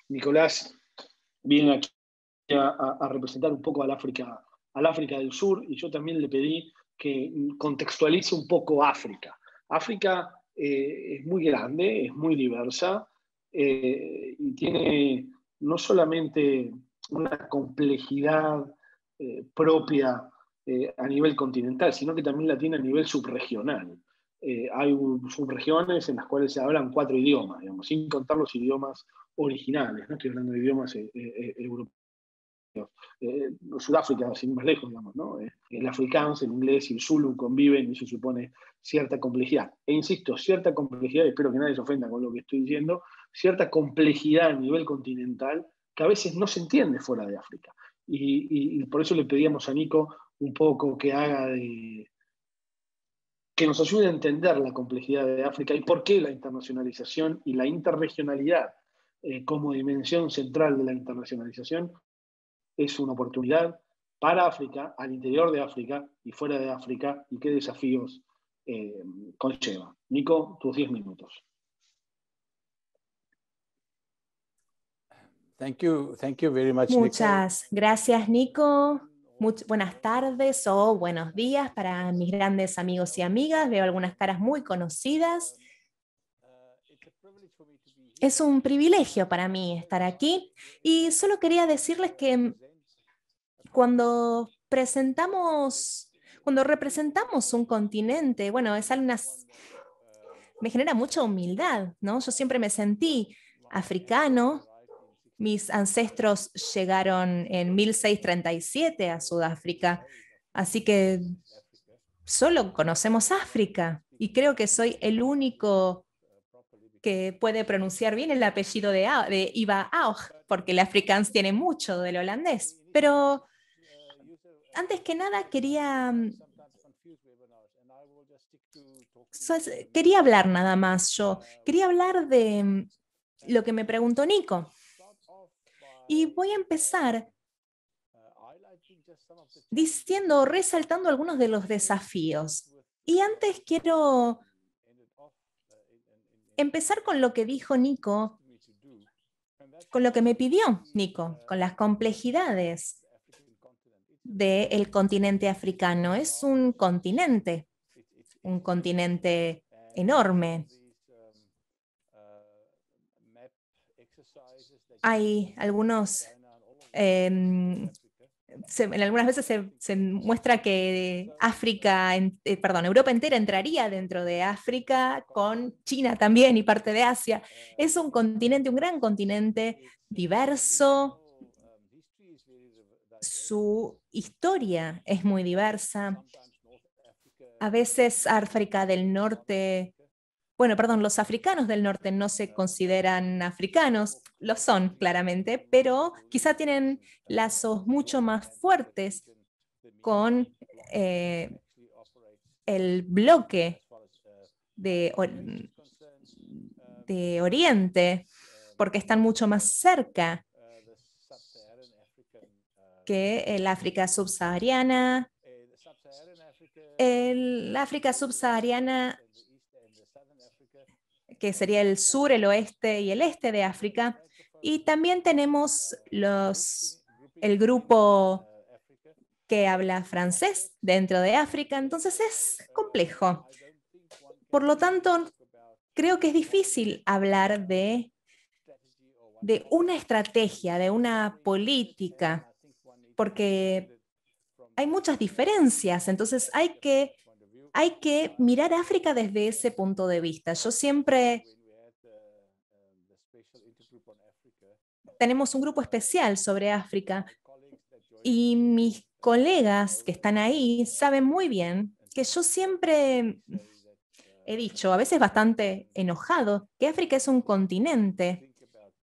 A: Nicolás viene aquí a representar un poco al África del Sur, y yo también le pedí que contextualice un poco África. África es muy grande, es muy diversa, y tiene no solamente una complejidad propia a nivel continental, sino que también la tiene a nivel subregional. Hay subregiones en las cuales se hablan 4 idiomas, digamos, sin contar los idiomas originales, no estoy hablando de idiomas europeos. Sudáfrica, sin ir más lejos, digamos, ¿no? El afrikaans, el inglés y el zulu conviven y eso supone cierta complejidad. E insisto, cierta complejidad, espero que nadie se ofenda con lo que estoy diciendo, cierta complejidad a nivel continental que a veces no se entiende fuera de África. Y por eso le pedíamos a Nico un poco que que nos ayude a entender la complejidad de África y por qué la internacionalización y la interregionalidad como dimensión central de la internacionalización es una oportunidad para África, al interior de África y fuera de África, y qué desafíos conlleva. Nico, tus 10 minutos.
F: Thank you very much,
E: Muchas gracias, Nico. Buenas tardes o buenos días para mis grandes amigos y amigas. Veo algunas caras muy conocidas. Es un privilegio para mí estar aquí y solo quería decirles que cuando representamos un continente, bueno, me genera mucha humildad, ¿no? Yo siempre me sentí africano. Mis ancestros llegaron en 1637 a Sudáfrica, así que solo conocemos África y creo que soy el único que puede pronunciar bien el apellido de Iva Aug, porque el afrikaans tiene mucho del holandés. Pero antes que nada quería hablar nada más yo. Quería hablar de lo que me preguntó Nico. Y voy a empezar resaltando algunos de los desafíos. Y antes quiero empezar con lo que dijo Nico, con lo que me pidió Nico, con las complejidades del continente africano. Es un continente enorme. Hay algunos, en algunas veces se muestra que Europa entera entraría dentro de África, con China también y parte de Asia. Es un gran continente diverso. Su historia es muy diversa. A veces África del Norte, los africanos del norte no se consideran africanos, lo son claramente, pero quizá tienen lazos mucho más fuertes con el bloque de Oriente, porque están mucho más cerca que el África subsahariana. El África subsahariana, que sería el sur, el oeste y el este de África. Y también tenemos el grupo que habla francés dentro de África, entonces es complejo. Por lo tanto, creo que es difícil hablar de una estrategia, de una política, porque hay muchas diferencias, entonces hay que mirar África desde ese punto de vista. Yo siempre tenemos un grupo especial sobre África y mis colegas que están ahí saben muy bien que yo siempre he dicho, a veces bastante enojado, que África es un continente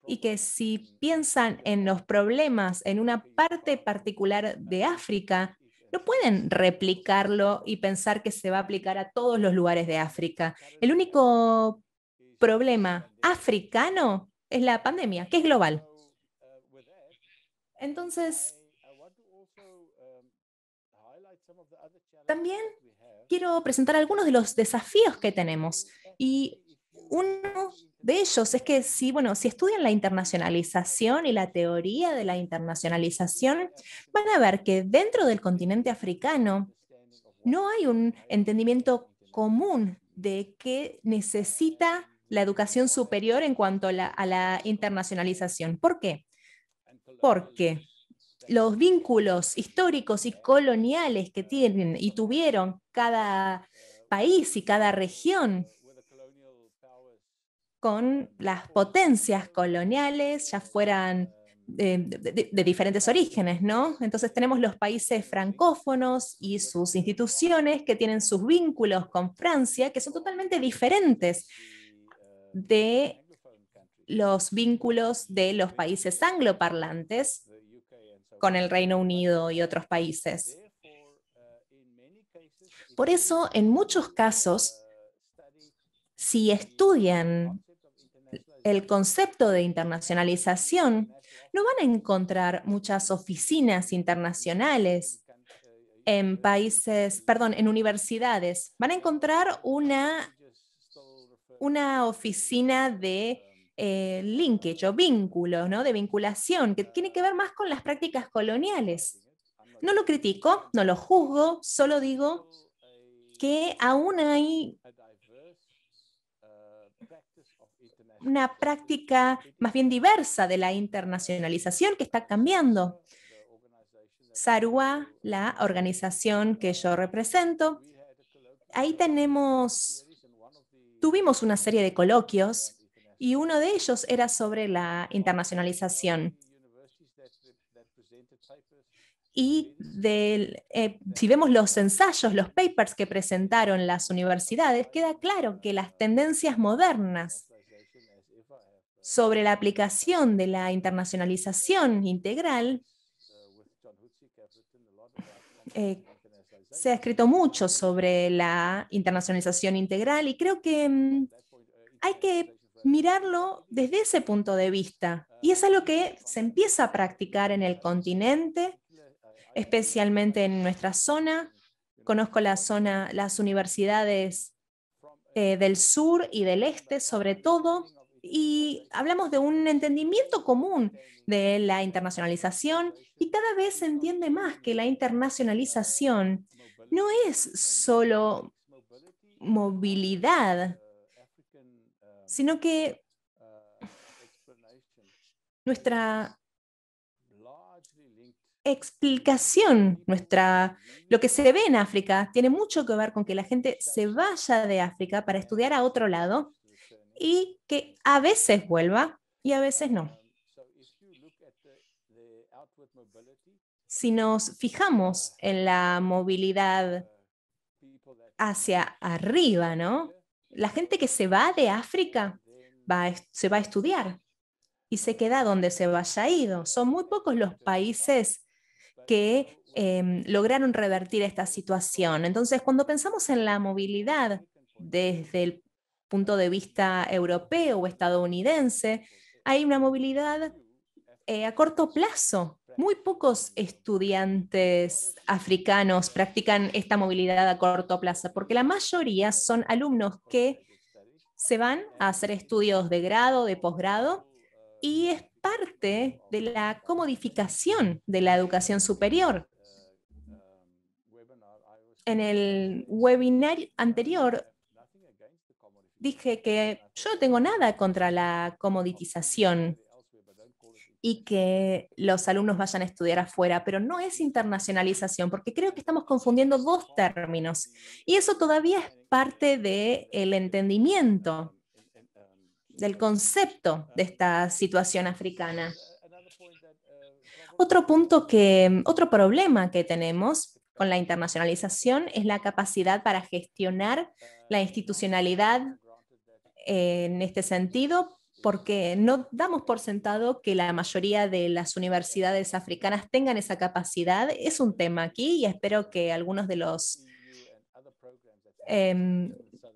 E: y que si piensan en los problemas en una parte particular de África, no pueden replicarlo y pensar que se va a aplicar a todos los lugares de África. El único problema africano es la pandemia, que es global. Entonces, también quiero presentar algunos de los desafíos que tenemos. Y uno de ellos es que si estudian la internacionalización y la teoría de la internacionalización, van a ver que dentro del continente africano no hay un entendimiento común de qué necesita la educación superior en cuanto a la internacionalización. ¿Por qué? Porque los vínculos históricos y coloniales que tienen y tuvieron cada país y cada región con las potencias coloniales, ya fueran de diferentes orígenes, ¿no? Entonces tenemos los países francófonos y sus instituciones que tienen sus vínculos con Francia, que son totalmente diferentes de los vínculos de los países angloparlantes con el Reino Unido y otros países. Por eso, en muchos casos, si estudian el concepto de internacionalización, no van a encontrar muchas oficinas internacionales en en universidades. Van a encontrar una oficina de linkage o vínculo, ¿no? De vinculación, que tiene que ver más con las prácticas coloniales. No lo critico, no lo juzgo, solo digo que aún hay una práctica más bien diversa de la internacionalización que está cambiando. Sarua, la organización que yo represento, ahí tuvimos una serie de coloquios y uno de ellos era sobre la internacionalización. Y si vemos los ensayos, los papers que presentaron las universidades, queda claro que las tendencias modernas sobre la aplicación de la internacionalización integral, se ha escrito mucho sobre la internacionalización integral y creo que hay que mirarlo desde ese punto de vista. Y es algo que se empieza a practicar en el continente, especialmente en nuestra zona. Conozco las universidades del sur y del este, sobre todo, y hablamos de un entendimiento común de la internacionalización y cada vez se entiende más que la internacionalización no es solo movilidad, sino que nuestra explicación, lo que se ve en África tiene mucho que ver con que la gente se vaya de África para estudiar a otro lado y que a veces vuelva y a veces no. Si nos fijamos en la movilidad hacia arriba, ¿no? La gente que se va de África se va a estudiar y se queda donde se haya ido. Son muy pocos los países que lograron revertir esta situación. Entonces, cuando pensamos en la movilidad desde el punto de vista europeo o estadounidense, hay una movilidad a corto plazo. Muy pocos estudiantes africanos practican esta movilidad a corto plazo, porque la mayoría son alumnos que se van a hacer estudios de grado, de posgrado, y es parte de la comodificación de la educación superior. En el webinar anterior dije que yo no tengo nada contra la comoditización y que los alumnos vayan a estudiar afuera, pero no es internacionalización, porque creo que estamos confundiendo dos términos. Y eso todavía es parte del entendimiento, del concepto de esta situación africana. Otro problema que tenemos con la internacionalización es la capacidad para gestionar la institucionalidad en este sentido, porque no damos por sentado que la mayoría de las universidades africanas tengan esa capacidad. Es un tema aquí y espero que algunos de los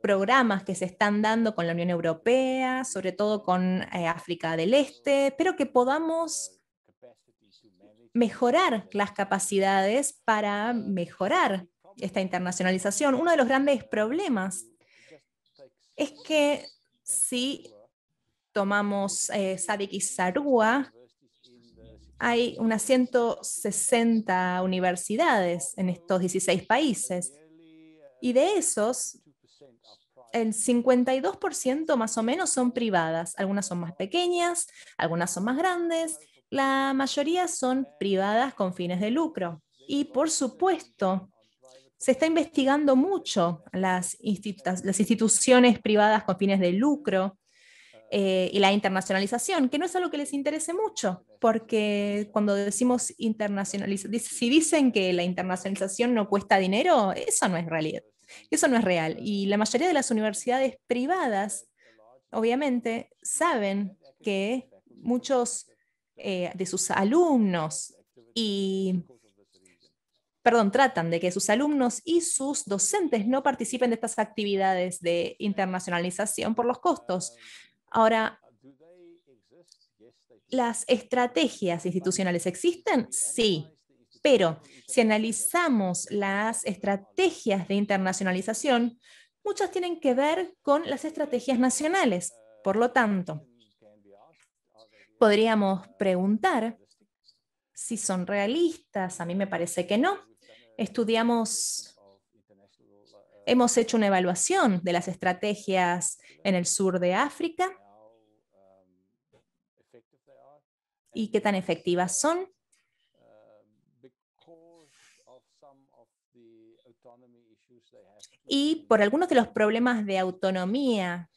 E: programas que se están dando con la Unión Europea, sobre todo con África del Este, espero que podamos mejorar las capacidades para mejorar esta internacionalización. Uno de los grandes problemas es que si tomamos Sadik y Sarua, hay unas 160 universidades en estos 16 países. Y de esos, el 52% más o menos son privadas. Algunas son más pequeñas, algunas son más grandes. La mayoría son privadas con fines de lucro. Y por supuesto, se está investigando mucho las instituciones privadas con fines de lucro y la internacionalización, que no es algo que les interese mucho, porque cuando decimos internacionalización, si dicen que la internacionalización no cuesta dinero, eso no es realidad, eso no es real. Y la mayoría de las universidades privadas, obviamente, saben que muchos de sus alumnos tratan de que sus alumnos y sus docentes no participen de estas actividades de internacionalización por los costos. Ahora, ¿las estrategias institucionales existen? Sí, pero si analizamos las estrategias de internacionalización, muchas tienen que ver con las estrategias nacionales. Por lo tanto, podríamos preguntar si son realistas. A mí me parece que no. Hemos hecho una evaluación de las estrategias en el sur de África y qué tan efectivas son. Y por algunos de los problemas de autonomía,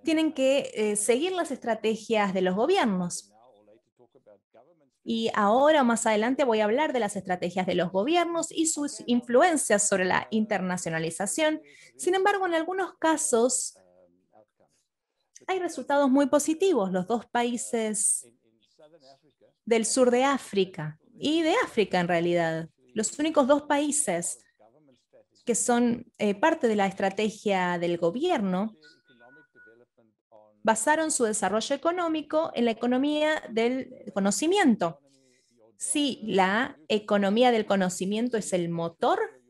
E: tienen que seguir las estrategias de los gobiernos. Y ahora, más adelante, voy a hablar de las estrategias de los gobiernos y sus influencias sobre la internacionalización. Sin embargo, en algunos casos hay resultados muy positivos. Los dos países del sur de África y de África, en realidad, los únicos dos países que son parte de la estrategia del gobierno, basaron su desarrollo económico en la economía del conocimiento. Si la economía del conocimiento es el motor,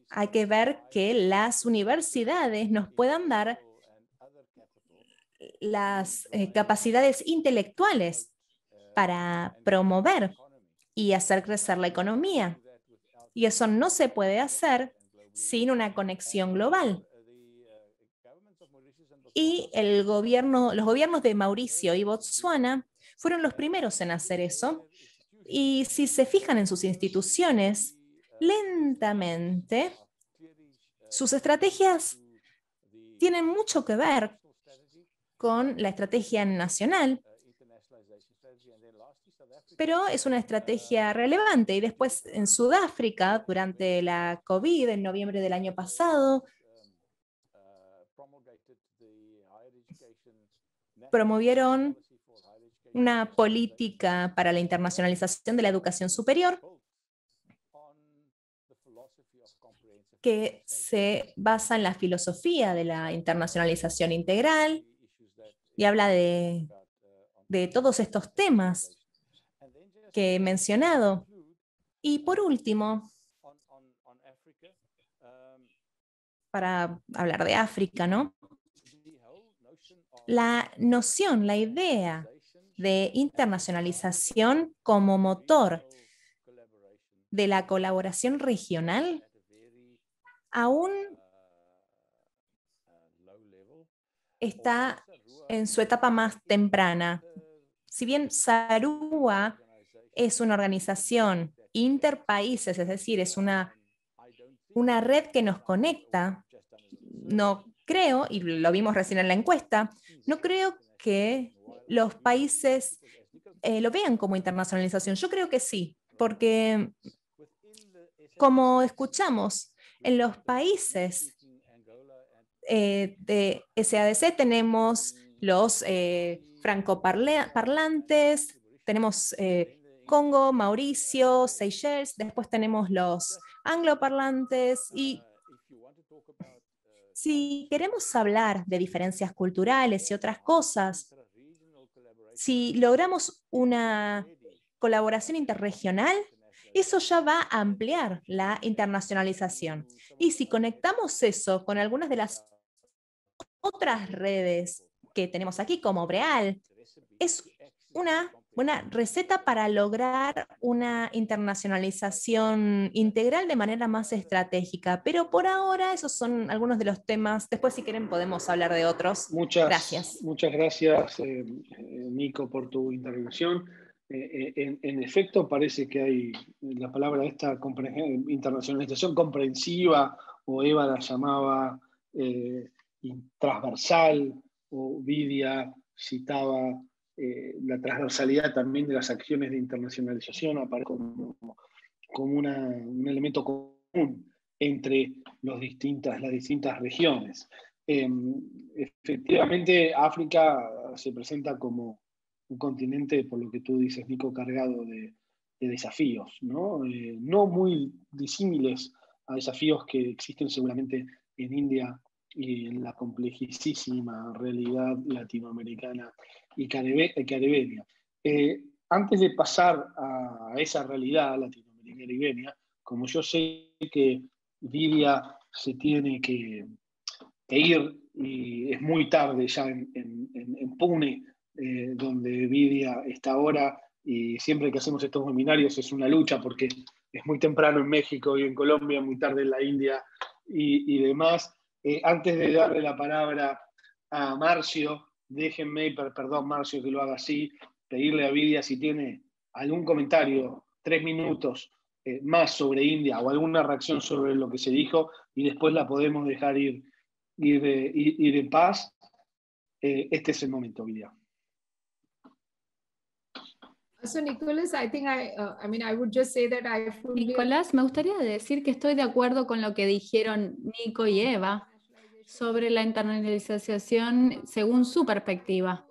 E: hay que ver que las universidades nos puedan dar las capacidades intelectuales para promover y hacer crecer la economía. Y eso no se puede hacer sin una conexión global. Y los gobiernos de Mauricio y Botsuana fueron los primeros en hacer eso. Y si se fijan en sus instituciones, lentamente, sus estrategias tienen mucho que ver con la estrategia nacional, pero es una estrategia relevante. Y después en Sudáfrica, durante la COVID, en noviembre del año pasado, promovieron una política para la internacionalización de la educación superior que se basa en la filosofía de la internacionalización integral y habla de todos estos temas que he mencionado. Y por último, para hablar de África, ¿no? La noción, la idea de internacionalización como motor de la colaboración regional aún está en su etapa más temprana. Si bien Sarua es una organización interpaíses, es decir, es una red que nos conecta, no creo, y lo vimos recién en la encuesta, no creo que los países lo vean como internacionalización. Yo creo que sí, porque como escuchamos, en los países de SADC tenemos los francoparlantes, tenemos Congo, Mauricio, Seychelles, después tenemos los angloparlantes y si queremos hablar de diferencias culturales y otras cosas, si logramos una colaboración interregional, eso ya va a ampliar la internacionalización. Y si conectamos eso con algunas de las otras redes que tenemos aquí, como Breal, es una buena receta para lograr una internacionalización integral de manera más estratégica. Pero por ahora esos son algunos de los temas. Después, si quieren, podemos hablar de otros. Gracias.
A: Muchas gracias, Nico, por tu intervención. En efecto, parece que hay la palabra esta, internacionalización comprensiva, o Eva la llamaba transversal, o Vidia citaba la transversalidad también de las acciones de internacionalización, aparece como un elemento común entre las distintas regiones. Efectivamente, África se presenta como un continente, por lo que tú dices, Nico, cargado de desafíos, ¿no? No muy disímiles a desafíos que existen seguramente en India y en la complejísima realidad latinoamericana y caribeña. Antes de pasar a esa realidad latinoamericana y caribeña, como yo sé que Vidia se tiene que ir y es muy tarde ya en Pune, donde Vidia está ahora, y siempre que hacemos estos webinarios es una lucha porque es muy temprano en México y en Colombia, muy tarde en la India y demás. Antes de darle la palabra a Marcio, déjenme, perdón Marcio que lo haga así, pedirle a Vidia si tiene algún comentario, 3 minutos más sobre India o alguna reacción sobre lo que se dijo, y después la podemos dejar ir en paz. Este es el momento, Vidia.
B: So Nicholas, I think I would just say that I fully...
C: Nicolás, me gustaría decir que estoy de acuerdo con lo que dijeron Nico y Eva sobre la internacionalización según su perspectiva.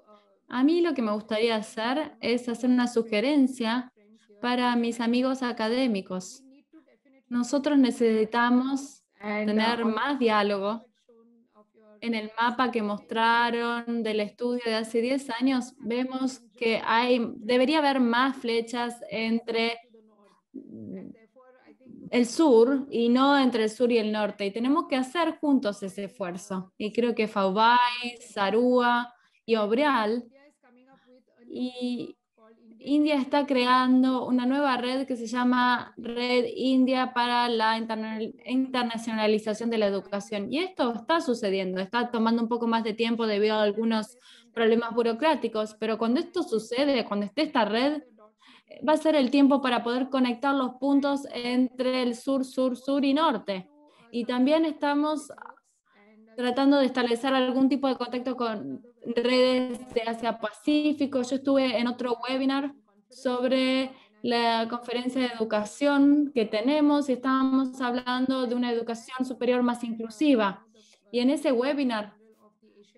C: A mí lo que me gustaría hacer es hacer una sugerencia para mis amigos académicos. Nosotros necesitamos tener más diálogo. En el mapa que mostraron del estudio de hace 10 años, vemos que debería haber más flechas entre el sur y no entre el sur y el norte. Y tenemos que hacer juntos ese esfuerzo. Y creo que Faubay, Sarua y Obreal y India está creando una nueva red que se llama Red India para la internacionalización de la educación. Y esto está sucediendo, está tomando un poco más de tiempo debido a algunos problemas burocráticos, pero cuando esto sucede, cuando esté esta red, va a ser el tiempo para poder conectar los puntos entre el sur, sur, sur y norte. Y también estamos tratando de establecer algún tipo de contacto con redes de Asia-Pacífico. Yo estuve en otro webinar sobre la conferencia de educación que tenemos y estábamos hablando de una educación superior más inclusiva. Y en ese webinar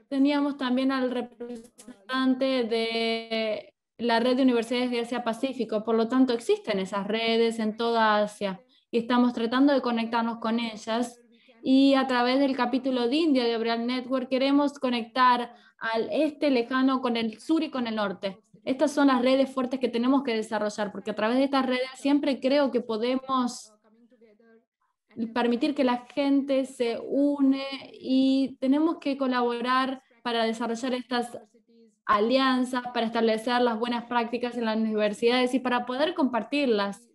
C: teníamos también al representante de la red de universidades de Asia-Pacífico. Por lo tanto, existen esas redes en toda Asia. y estamos tratando de conectarnos con ellas. Y a través del capítulo de India de Obreal Network queremos conectar al este lejano con el sur y con el norte. Estas son las redes fuertes que tenemos que desarrollar, porque a través de estas redes siempre creo que podemos permitir que la gente se une y tenemos que colaborar para desarrollar estas alianzas, para establecer las buenas prácticas en las universidades y para poder compartirlas.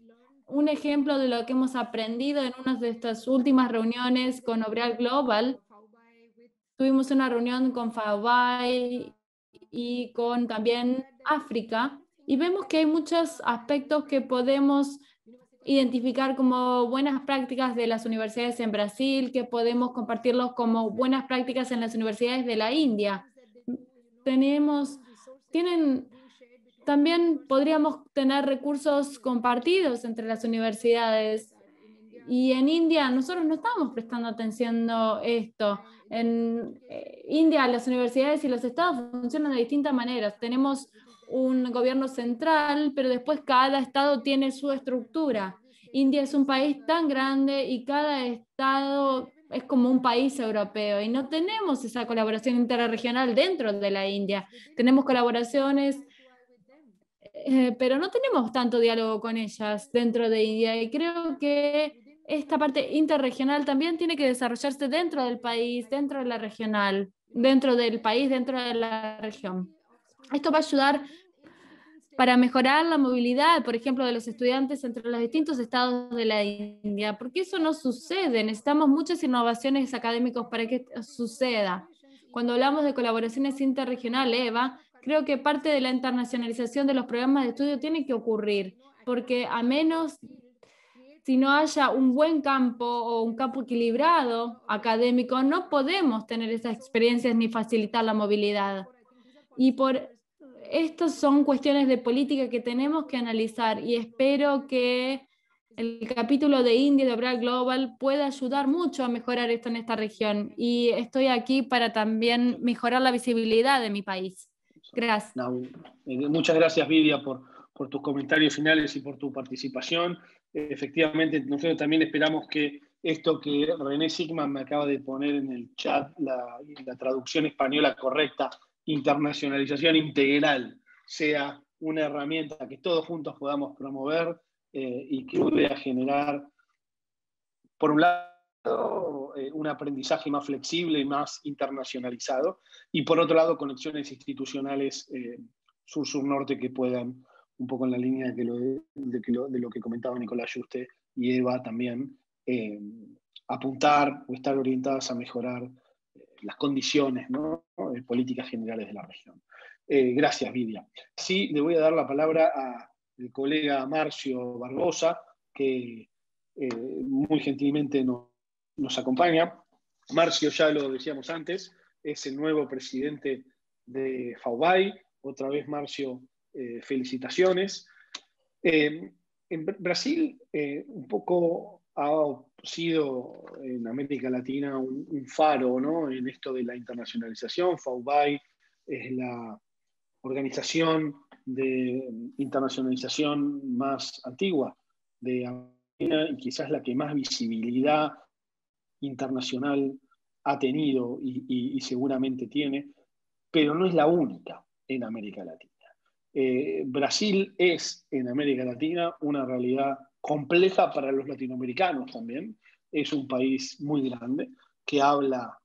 C: Un ejemplo de lo que hemos aprendido en una de estas últimas reuniones con Obreal Global, tuvimos una reunión con FAOBAI y con también África, y vemos que hay muchos aspectos que podemos identificar como buenas prácticas de las universidades en Brasil, que podemos compartirlos como buenas prácticas en las universidades de la India. También podríamos tener recursos compartidos entre las universidades. Y en India nosotros no estamos prestando atención a esto. En India las universidades y los estados funcionan de distintas maneras. Tenemos un gobierno central, pero después cada estado tiene su estructura. India es un país tan grande y cada estado es como un país europeo y no tenemos esa colaboración interregional dentro de la India. Tenemos colaboraciones, pero no tenemos tanto diálogo con ellas dentro de India y creo que esta parte interregional también tiene que desarrollarse dentro del país, dentro de la regional, dentro del país, dentro de la región. Esto va a ayudar para mejorar la movilidad, por ejemplo, de los estudiantes entre los distintos estados de la India, porque eso no sucede. Necesitamos muchas innovaciones académicas para que esto suceda. Cuando hablamos de colaboraciones interregionales, Eva, creo que parte de la internacionalización de los programas de estudio tiene que ocurrir, porque a menos si no haya un buen campo o un campo equilibrado académico, no podemos tener esas experiencias ni facilitar la movilidad. Y por estas son cuestiones de política que tenemos que analizar y espero que el capítulo de India de Obreal Global pueda ayudar mucho a mejorar esto en esta región. Y estoy aquí para también mejorar la visibilidad de mi país. Gracias.
A: No, muchas gracias, Vidia, por tus comentarios finales y por tu participación. Efectivamente, nosotros también esperamos que esto que René Sigman me acaba de poner en el chat, la traducción española correcta, internacionalización integral, sea una herramienta que todos juntos podamos promover y que ayude a generar, por un lado, un aprendizaje más flexible y más internacionalizado, y por otro lado, conexiones institucionales sur-sur-norte que puedan, un poco en la línea de lo que comentaba Nicolás Yuste y Eva también, apuntar o estar orientadas a mejorar las condiciones, ¿no?, políticas generales de la región. Gracias, Vidia. Sí, le voy a dar la palabra al colega Marcio Barbosa, que muy gentilmente nos acompaña. Marcio, ya lo decíamos antes, es el nuevo presidente de FAOBAI. Otra vez, Marcio, felicitaciones. En Brasil, un poco ha sido en América Latina un faro, ¿no?, en esto de la internacionalización. FAOBAI es la organización de internacionalización más antigua de América y quizás la que más visibilidad internacional ha tenido y seguramente tiene, pero no es la única en América Latina. Brasil es en América Latina una realidad compleja para los latinoamericanos también. Es un país muy grande que habla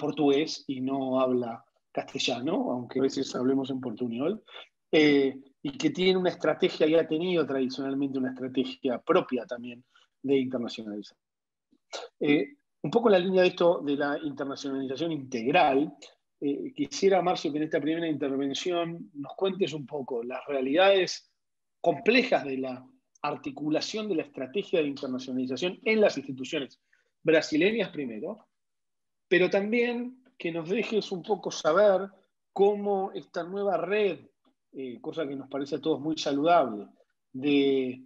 A: portugués y no habla castellano, aunque a veces hablemos en portuñol, y que tiene una estrategia y ha tenido tradicionalmente una estrategia propia también de internacionalización. Un poco en la línea de esto de la internacionalización integral, quisiera, Marcio, que en esta primera intervención nos cuentes un poco las realidades complejas de la articulación de la estrategia de internacionalización en las instituciones brasileñas primero, pero también que nos dejes un poco saber cómo esta nueva red, cosa que nos parece a todos muy saludable, de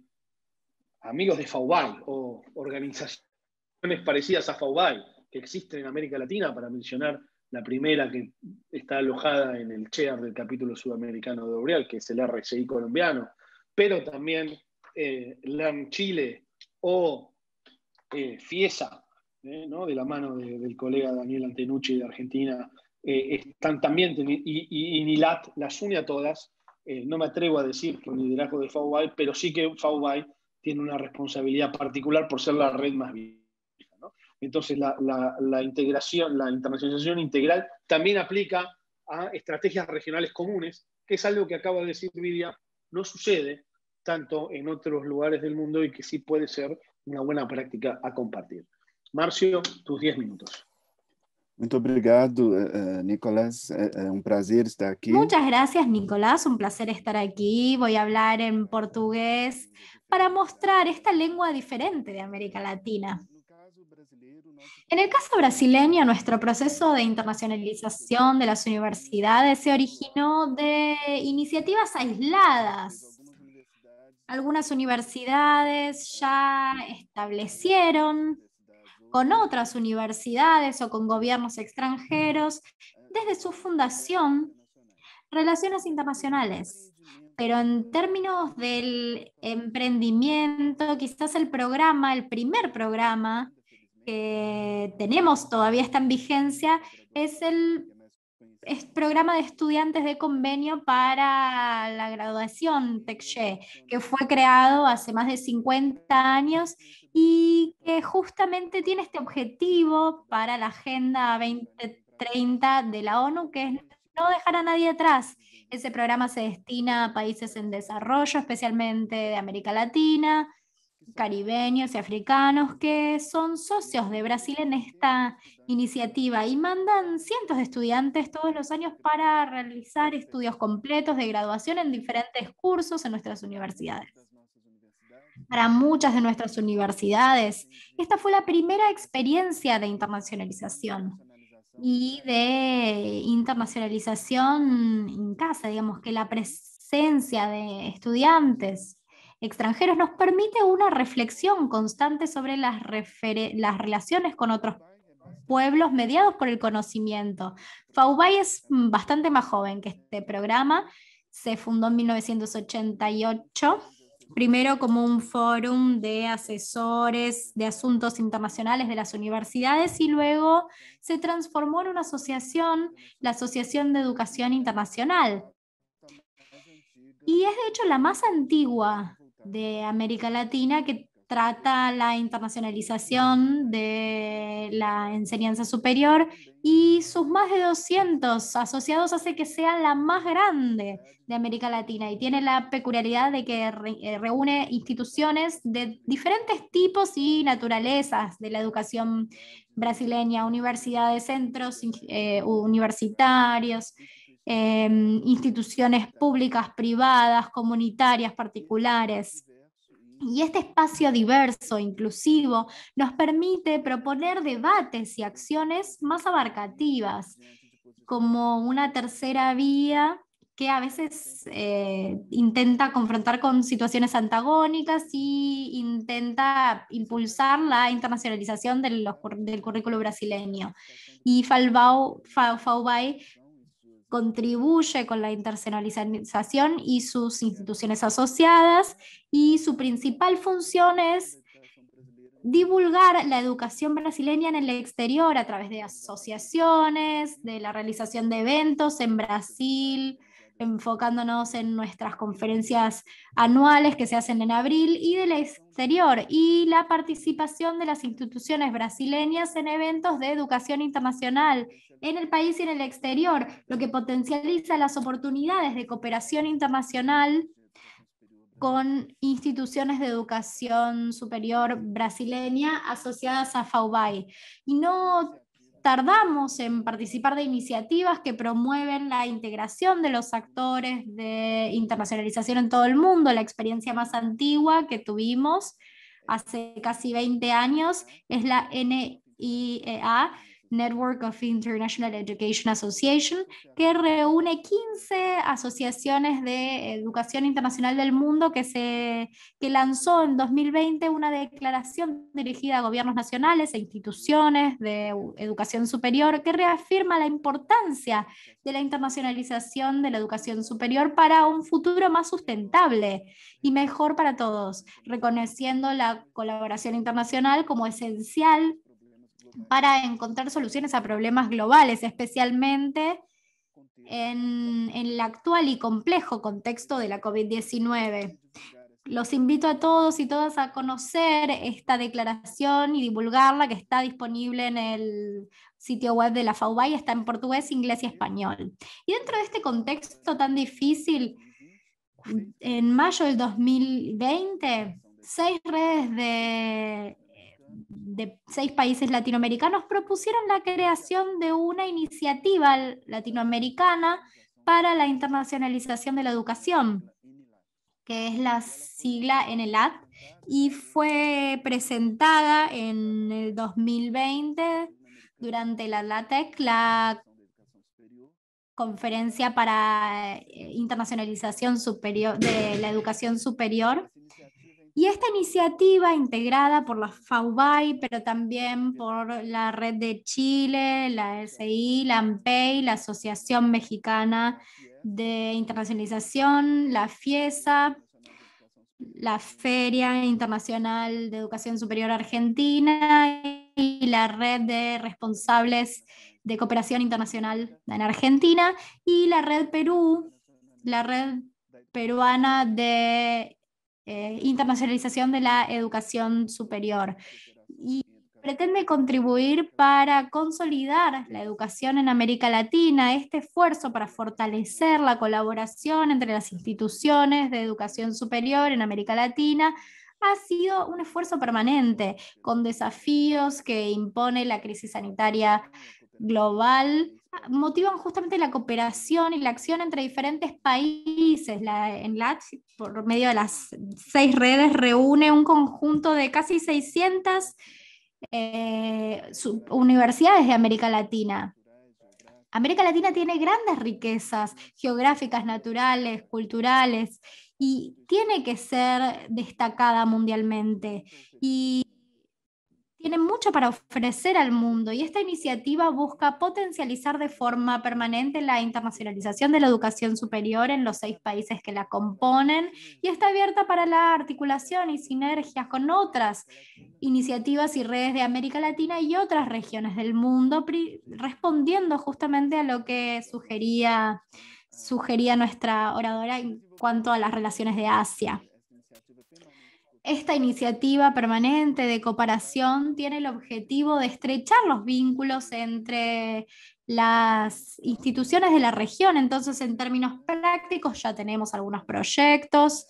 A: amigos de FAOBAI o organizaciones parecidas a FAOBAI que existen en América Latina, para mencionar la primera que está alojada en el chair del capítulo sudamericano de Obreal, que es el RCI colombiano, pero también Learn Chile o FIESA, ¿no? De la mano del colega Daniel Antenucci de Argentina, están también, y NILAT las une a todas. No me atrevo a decir que un liderazgo de FAUBAI, pero sí que FAUBAI tiene una responsabilidad particular por ser la red más vieja, ¿no? Entonces la integración, la internacionalización integral también aplica a estrategias regionales comunes, que es algo que acaba de decir Vivian, no sucede tanto en otros lugares del mundo y que sí puede ser una buena práctica a compartir. Márcio, tus 10 minutos.
G: Muito obrigado, Nicolás. Un prazer estar aquí.
H: Muchas gracias, Nicolás. Un placer estar aquí. Voy a hablar en portugués para mostrar esta lengua diferente de América Latina. En el caso brasileño, nuestro proceso de internacionalización de las universidades se originó de iniciativas aisladas. Algunas universidades ya establecieron con otras universidades o con gobiernos extranjeros, desde su fundación, relaciones internacionales. Pero en términos del emprendimiento, quizás el primer programa que tenemos todavía está en vigencia, es el programa de estudiantes de convenio para la graduación TECHE, que fue creado hace más de 50 años y que justamente tiene este objetivo para la Agenda 2030 de la ONU, que es no dejar a nadie atrás. Ese programa se destina a países en desarrollo, especialmente de América Latina, caribeños y africanos, que son socios de Brasil en esta iniciativa y mandan cientos de estudiantes todos los años para realizar estudios completos de graduación en diferentes cursos en nuestras universidades. Para muchas de nuestras universidades, esta fue la primera experiencia de internacionalización y de internacionalización en casa, digamos que la presencia de estudiantes extranjeros nos permite una reflexión constante sobre las relaciones con otros pueblos mediados por el conocimiento. FAUBAI es bastante más joven que este programa, se fundó en 1988, primero como un fórum de asesores de asuntos internacionales de las universidades y luego se transformó en una asociación, la Asociación de Educación Internacional. Y es de hecho la más antigua de América Latina que trata la internacionalización de la enseñanza superior y sus más de 200 asociados hace que sea la más grande de América Latina y tiene la peculiaridad de que reúne instituciones de diferentes tipos y naturalezas de la educación brasileña, universidades, centros universitarios, instituciones públicas, privadas, comunitarias, particulares. Y este espacio diverso, inclusivo, nos permite proponer debates y acciones más abarcativas, como una tercera vía que a veces intenta confrontar con situaciones antagónicas y intenta impulsar la internacionalización del currículo brasileño. Y FAUBAI contribuye con la internacionalización y sus instituciones asociadas, y su principal función es divulgar la educación brasileña en el exterior a través de asociaciones, de la realización de eventos en Brasil, enfocándonos en nuestras conferencias anuales que se hacen en abril, y del exterior, y la participación de las instituciones brasileñas en eventos de educación internacional en el país y en el exterior, lo que potencializa las oportunidades de cooperación internacional con instituciones de educación superior brasileña asociadas a FAUBAI. Y no tardamos en participar de iniciativas que promueven la integración de los actores de internacionalización en todo el mundo. La experiencia más antigua que tuvimos hace casi 20 años es la NIEA, Network of International Education Association, que reúne 15 asociaciones de educación internacional del mundo que lanzó en 2020 una declaración dirigida a gobiernos nacionales e instituciones de educación superior que reafirma la importancia de la internacionalización de la educación superior para un futuro más sustentable y mejor para todos, reconociendo la colaboración internacional como esencial para encontrar soluciones a problemas globales, especialmente en el actual y complejo contexto de la COVID-19. Los invito a todos y todas a conocer esta declaración y divulgarla, que está disponible en el sitio web de la FAUBAI, está en portugués, inglés y español. Y dentro de este contexto tan difícil, en mayo del 2020, 6 redes de 6 países latinoamericanos propusieron la creación de una iniciativa latinoamericana para la internacionalización de la educación, que es la sigla ENELAD, y fue presentada en el 2020 durante la LATEC, la Conferencia para Internacionalización Superior de la Educación Superior. Y esta iniciativa, integrada por la FAUBAI, pero también por la Red de Chile, la SI, la AMPEI, la Asociación Mexicana de Internacionalización, la FIESA, la Feria Internacional de Educación Superior Argentina y la Red de Responsables de Cooperación Internacional en Argentina, y la Red Perú, la Red Peruana de Internacionalización de la Educación Superior. Y pretende contribuir para consolidar la educación en América Latina. Este esfuerzo para fortalecer la colaboración entre las instituciones de educación superior en América Latina ha sido un esfuerzo permanente, con desafíos que impone la crisis sanitaria global, motivan justamente la cooperación y la acción entre diferentes países. La ENLAD, por medio de las 6 redes, reúne un conjunto de casi 600 universidades de América Latina. América Latina tiene grandes riquezas geográficas, naturales, culturales, y tiene que ser destacada mundialmente. Y tiene mucho para ofrecer al mundo, y esta iniciativa busca potencializar de forma permanente la internacionalización de la educación superior en los 6 países que la componen, y está abierta para la articulación y sinergias con otras iniciativas y redes de América Latina y otras regiones del mundo, respondiendo justamente a lo que sugería nuestra oradora en cuanto a las relaciones de Asia. Esta iniciativa permanente de cooperación tiene el objetivo de estrechar los vínculos entre las instituciones de la región. Entonces, en términos prácticos, ya tenemos algunos proyectos,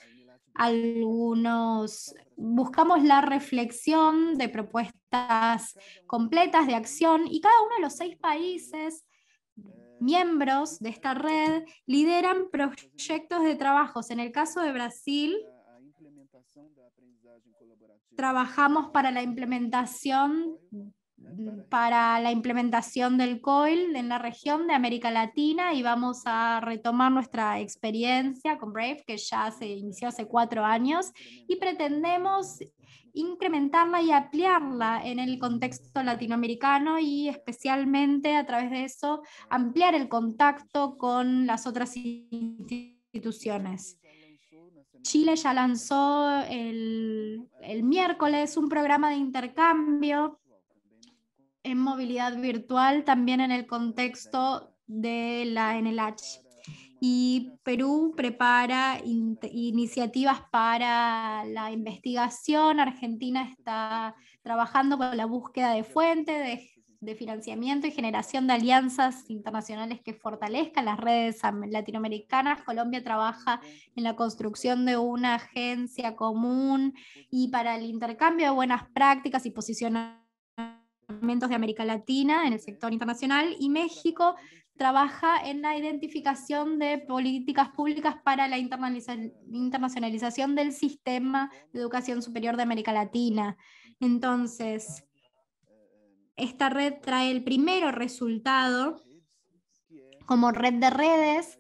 H: buscamos la reflexión de propuestas completas de acción, y cada uno de los 6 países miembros de esta red lideran proyectos de trabajos. En el caso de Brasil, trabajamos para la implementación del COIL en la región de América Latina, y vamos a retomar nuestra experiencia con BRAVE, que ya se inició hace 4 años, y pretendemos incrementarla y ampliarla en el contexto latinoamericano, y especialmente a través de eso ampliar el contacto con las otras instituciones. Chile ya lanzó el miércoles un programa de intercambio en movilidad virtual, también en el contexto de la NLH. Y Perú prepara iniciativas para la investigación. Argentina está trabajando con la búsqueda de fuentes de financiamiento y generación de alianzas internacionales que fortalezcan las redes latinoamericanas. Colombia trabaja en la construcción de una agencia común y para el intercambio de buenas prácticas y posicionamientos de América Latina en el sector internacional, y México trabaja en la identificación de políticas públicas para la internacionalización del sistema de educación superior de América Latina. Entonces, esta red trae el primero resultado como red de redes,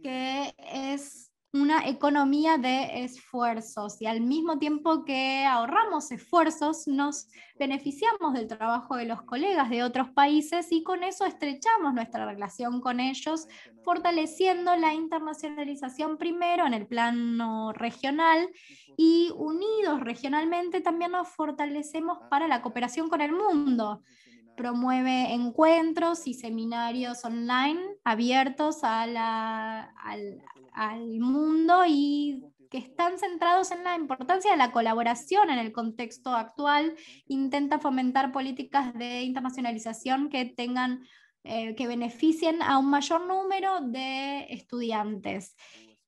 H: que es una economía de esfuerzos, y al mismo tiempo que ahorramos esfuerzos, nos beneficiamos del trabajo de los colegas de otros países y con eso estrechamos nuestra relación con ellos, fortaleciendo la internacionalización primero en el plano regional, y unidos regionalmente también nos fortalecemos para la cooperación con el mundo. Promueve encuentros y seminarios online abiertos al mundo y que están centrados en la importancia de la colaboración en el contexto actual. Intenta fomentar políticas de internacionalización que que beneficien a un mayor número de estudiantes.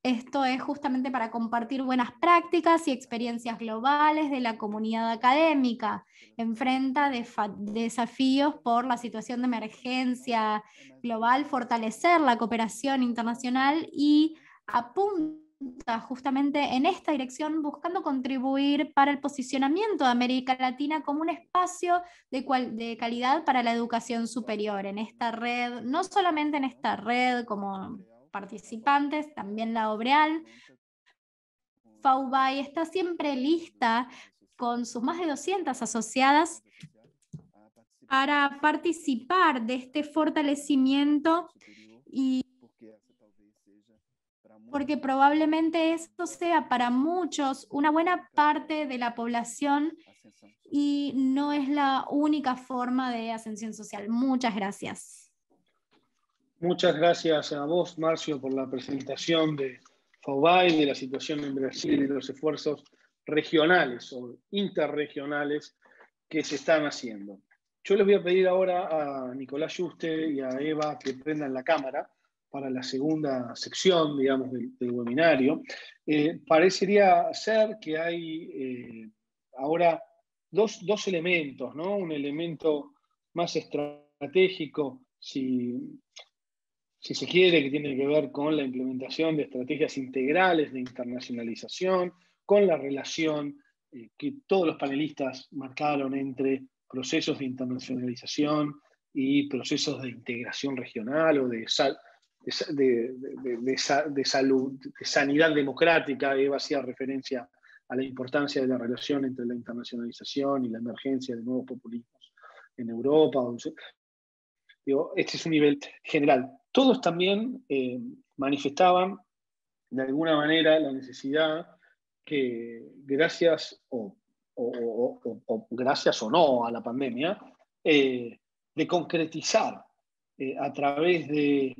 H: Esto es justamente para compartir buenas prácticas y experiencias globales de la comunidad académica. Enfrenta desafíos por la situación de emergencia global, fortalecer la cooperación internacional y apunta justamente en esta dirección, buscando contribuir para el posicionamiento de América Latina como un espacio de calidad para la educación superior. En esta red, no solamente en esta red como participantes, también la OBREAL. FAUBAI está siempre lista con sus más de 200 asociadas para participar de este fortalecimiento, y porque probablemente esto sea para muchos una buena parte de la población y no es la única forma de ascensión social. Muchas gracias.
A: Muchas gracias a vos, Marcio, por la presentación de FAUBAI, de la situación en Brasil y de los esfuerzos regionales o interregionales que se están haciendo. Yo les voy a pedir ahora a Nicolás Juste y a Eva que prendan la cámara para la segunda sección, digamos, del webinario. Parecería ser que hay ahora dos elementos, ¿no? Un elemento más estratégico, si se quiere, que tiene que ver con la implementación de estrategias integrales de internacionalización, con la relación que todos los panelistas marcaron entre procesos de internacionalización y procesos de integración regional o de salud, de sanidad democrática. Eva hacía referencia a la importancia de la relación entre la internacionalización y la emergencia de nuevos populismos en Europa. Digo, este es un nivel general. Todos también manifestaban de alguna manera la necesidad que gracias gracias o no a la pandemia, de concretizar a través de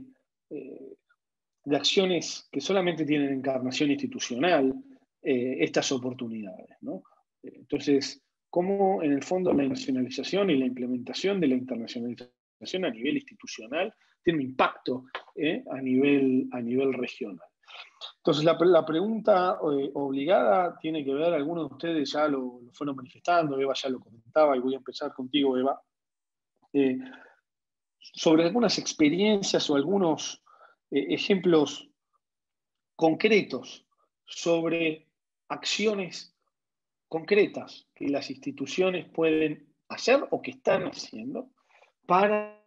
A: acciones que solamente tienen encarnación institucional estas oportunidades, ¿no? Entonces, cómo en el fondo la nacionalización y la implementación de la internacionalización a nivel institucional tiene un impacto a nivel regional. Entonces, la pregunta obligada tiene que ver, algunos de ustedes ya lo fueron manifestando, Eva ya lo comentaba, y voy a empezar contigo, Eva, sobre algunas experiencias o algunos ejemplos concretos sobre acciones concretas que las instituciones pueden hacer o que están haciendo para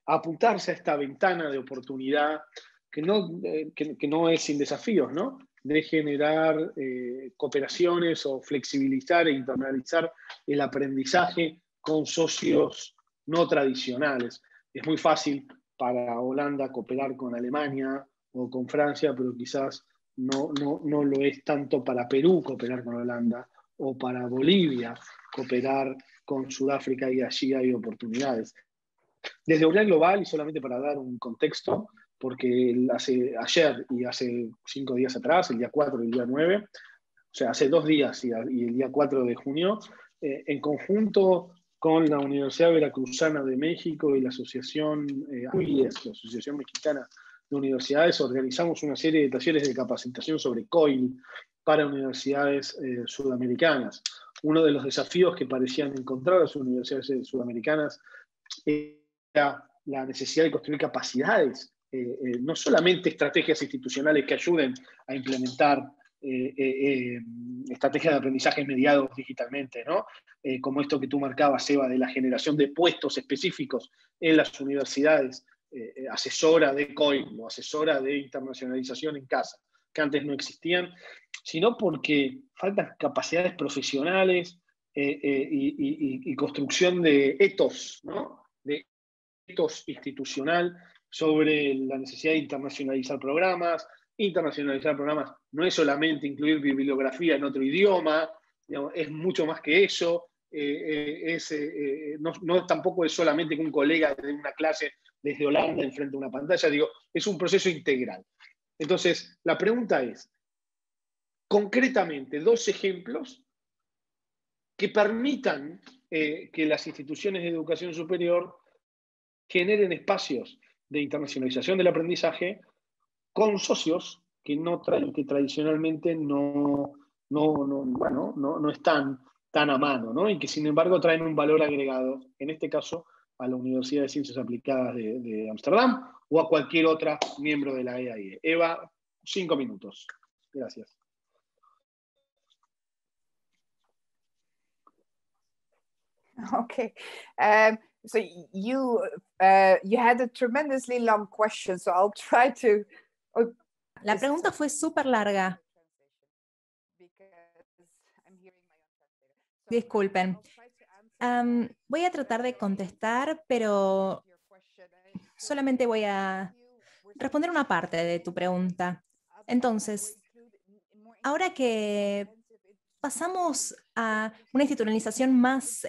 A: apuntarse a esta ventana de oportunidad que no es sin desafíos, ¿no? De generar cooperaciones o flexibilizar e internalizar el aprendizaje con socios no tradicionales. Es muy fácil para Holanda cooperar con Alemania o con Francia, pero quizás no lo es tanto para Perú cooperar con Holanda o para Bolivia cooperar con Sudáfrica, y allí hay oportunidades. Desde OBREAL Global, y solamente para dar un contexto, porque ayer y hace 5 días atrás, el día 4 y el día 9, o sea, hace 2 días y el día 4 de junio, en conjunto con la Universidad Veracruzana de México y la Asociación AUIES, la Asociación Mexicana de Universidades, organizamos una serie de talleres de capacitación sobre COIL para universidades sudamericanas. Uno de los desafíos que parecían encontrar las universidades sudamericanas era la necesidad de construir capacidades, no solamente estrategias institucionales que ayuden a implementar estrategias de aprendizaje mediados digitalmente, ¿no? Como esto que tú marcabas, Eva, de la generación de puestos específicos en las universidades, asesora de COIL o asesora de internacionalización en casa, que antes no existían, sino porque faltan capacidades profesionales y construcción de ethos, ¿no? De ethos institucional sobre la necesidad de internacionalizar programas. Internacionalizar programas no es solamente incluir bibliografía en otro idioma, digamos, es mucho más que eso. No tampoco es solamente que un colega de una clase desde Holanda enfrente a una pantalla, digo, es un proceso integral. Entonces, la pregunta es, concretamente, 2 ejemplos que permitan que las instituciones de educación superior generen espacios de internacionalización del aprendizaje con socios que tradicionalmente no están tan a mano, ¿no? Y que sin embargo traen un valor agregado, en este caso a la Universidad de Ciencias Aplicadas de Ámsterdam o a cualquier otra miembro de la EAIE. Eva, 5 minutos. Gracias.
D: Okay. So you had a tremendously long question, so I'll try to...
E: La pregunta fue súper larga. Disculpen. Voy a tratar de contestar, pero solamente voy a responder una parte de tu pregunta. Entonces, ahora que pasamos a una institucionalización más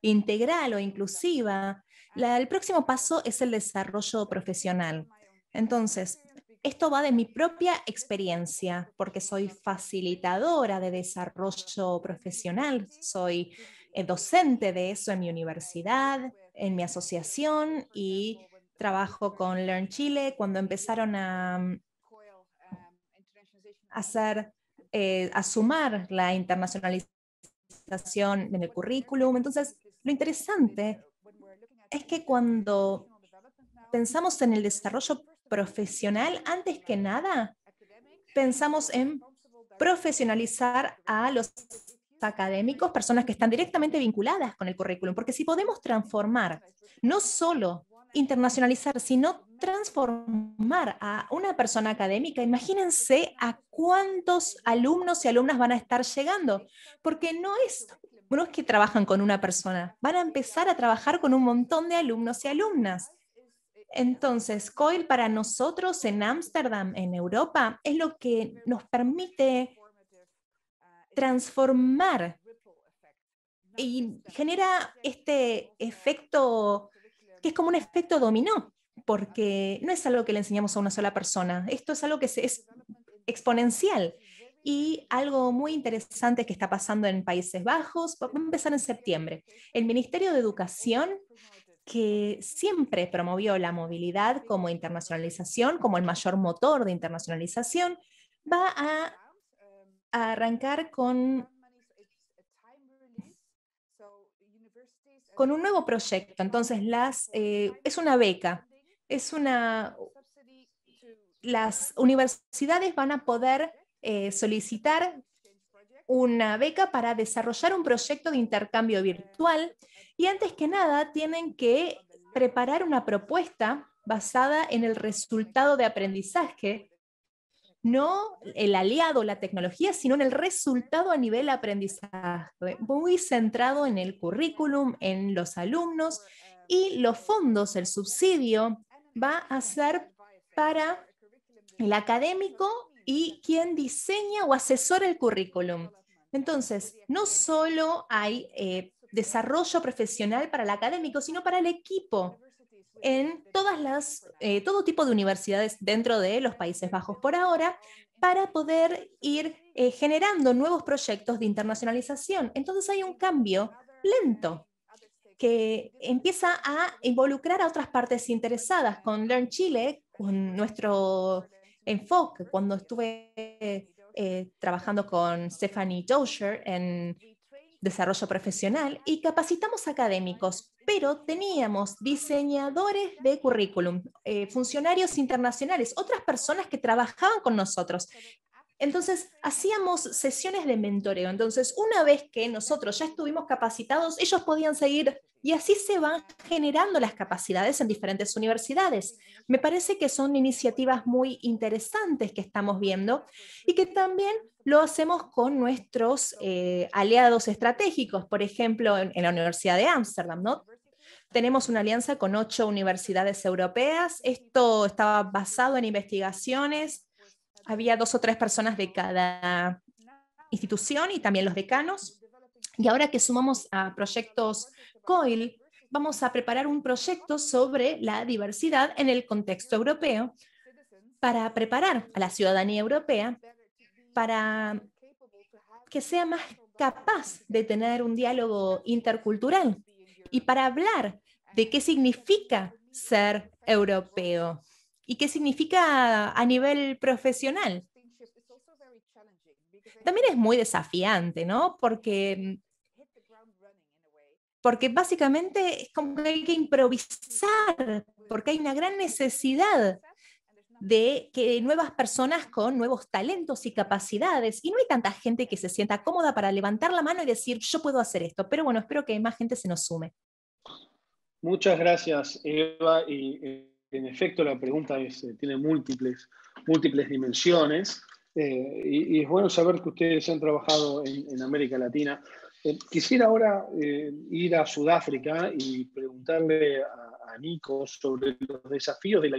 E: integral o inclusiva, el próximo paso es el desarrollo profesional. Entonces, esto va de mi propia experiencia, porque soy facilitadora de desarrollo profesional, soy docente de eso en mi universidad, en mi asociación, y trabajo con Learn Chile cuando empezaron a sumar la internacionalización en el currículum. Entonces, lo interesante es que cuando pensamos en el desarrollo profesional, antes que nada, pensamos en profesionalizar a los académicos, personas que están directamente vinculadas con el currículum, porque si podemos transformar, no solo internacionalizar, sino transformar a una persona académica, imagínense a cuántos alumnos y alumnas van a estar llegando, porque no es que trabajan con una persona, van a empezar a trabajar con un montón de alumnos y alumnas. Entonces, COIL para nosotros en Ámsterdam, en Europa, es lo que nos permite transformar y genera este efecto que es como un efecto dominó, porque no es algo que le enseñamos a una sola persona, esto es algo que es exponencial. Y algo muy interesante que está pasando en Países Bajos, va a empezar en septiembre. El Ministerio de Educación, que siempre promovió la movilidad como internacionalización, como el mayor motor de internacionalización, va a arrancar con un nuevo proyecto. Entonces, es una beca. Las universidades van a poder solicitar una beca para desarrollar un proyecto de intercambio virtual y antes que nada tienen que preparar una propuesta basada en el resultado de aprendizaje, no el aliado, la tecnología, sino en el resultado a nivel aprendizaje, muy centrado en el currículum, en los alumnos, y los fondos, el subsidio, va a ser para el académico y quien diseña o asesora el currículum. Entonces, no solo hay desarrollo profesional para el académico, sino para el equipo en todo tipo de universidades dentro de los Países Bajos por ahora, para poder ir generando nuevos proyectos de internacionalización. Entonces hay un cambio lento que empieza a involucrar a otras partes interesadas. Con Learn Chile, con nuestro enfoque, cuando estuve trabajando con Stephanie Dozier en desarrollo profesional y capacitamos académicos, pero teníamos diseñadores de currículum, funcionarios internacionales, otras personas que trabajaban con nosotros. Entonces, hacíamos sesiones de mentoreo. Entonces, una vez que nosotros ya estuvimos capacitados, ellos podían seguir y así se van generando las capacidades en diferentes universidades. Me parece que son iniciativas muy interesantes que estamos viendo y que también lo hacemos con nuestros aliados estratégicos, por ejemplo, en la Universidad de Ámsterdam, ¿no? Tenemos una alianza con 8 universidades europeas. Esto estaba basado en investigaciones. Había 2 o 3 personas de cada institución y también los decanos. Y ahora que sumamos a proyectos COIL, vamos a preparar un proyecto sobre la diversidad en el contexto europeo para preparar a la ciudadanía europea para que sea más capaz de tener un diálogo intercultural y para hablar de qué significa ser europeo y qué significa a nivel profesional. También es muy desafiante, ¿no? Porque básicamente es como que hay que improvisar, porque hay una gran necesidad de que nuevas personas con nuevos talentos y capacidades, y no hay tanta gente que se sienta cómoda para levantar la mano y decir, yo puedo hacer esto, pero bueno, espero que más gente se nos sume.
A: Muchas gracias, Eva, y en efecto la pregunta tiene múltiples dimensiones, y es bueno saber que ustedes han trabajado en América Latina. Quisiera ahora ir a Sudáfrica y preguntarle a Nico sobre los desafíos de la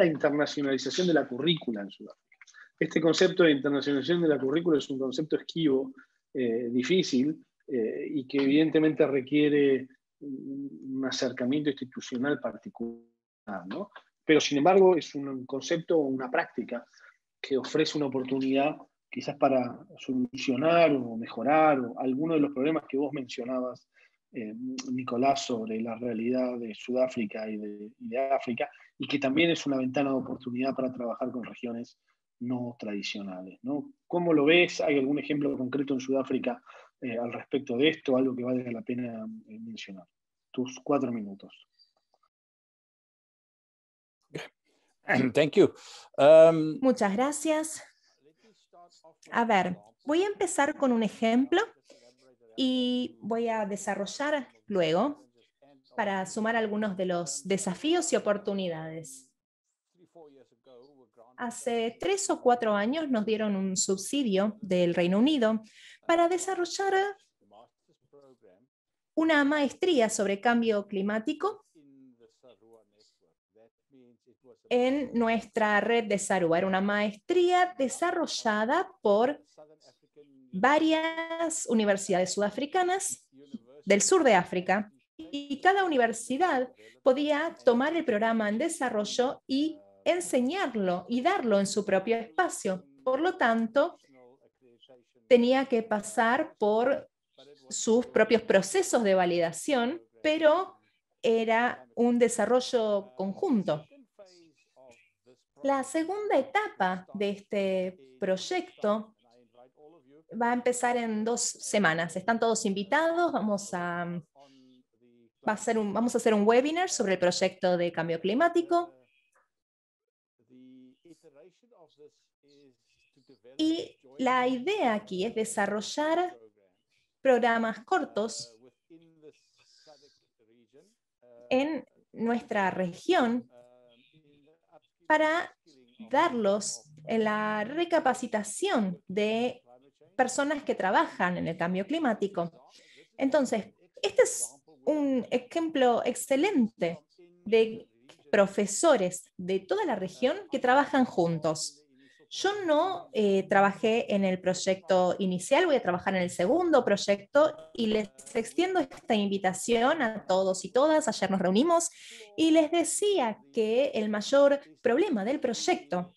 A: internacionalización de la currícula en Sudáfrica. Este concepto de internacionalización de la currícula es un concepto esquivo, difícil, y que evidentemente requiere un acercamiento institucional particular, ¿no? Pero sin embargo es un concepto, una práctica que ofrece una oportunidad quizás para solucionar o mejorar algunos de los problemas que vos mencionabas, Nicolás, sobre la realidad de Sudáfrica y de África, y que también es una ventana de oportunidad para trabajar con regiones no tradicionales, ¿no? ¿Cómo lo ves? ¿Hay algún ejemplo concreto en Sudáfrica al respecto de esto? Algo que valga la pena mencionar. Tus 4 minutos.
F: Thank you.
E: Muchas gracias. A ver, voy a empezar con un ejemplo y voy a desarrollar luego para sumar algunos de los desafíos y oportunidades. Hace 3 o 4 años nos dieron un subsidio del Reino Unido para desarrollar una maestría sobre cambio climático en nuestra red de Sarua. Era una maestría desarrollada por varias universidades sudafricanas del sur de África, y cada universidad podía tomar el programa en desarrollo y enseñarlo y darlo en su propio espacio. Por lo tanto, tenía que pasar por sus propios procesos de validación, pero era un desarrollo conjunto. La segunda etapa de este proyecto va a empezar en 2 semanas. Están todos invitados. Vamos a hacer un webinar sobre el proyecto de cambio climático. Y la idea aquí es desarrollar programas cortos en nuestra región para darlos en la recapacitación de personas que trabajan en el cambio climático. Entonces, este es un ejemplo excelente de profesores de toda la región que trabajan juntos. Yo no trabajé en el proyecto inicial, voy a trabajar en el segundo proyecto y les extiendo esta invitación a todos y todas. Ayer nos reunimos y les decía que el mayor problema del proyecto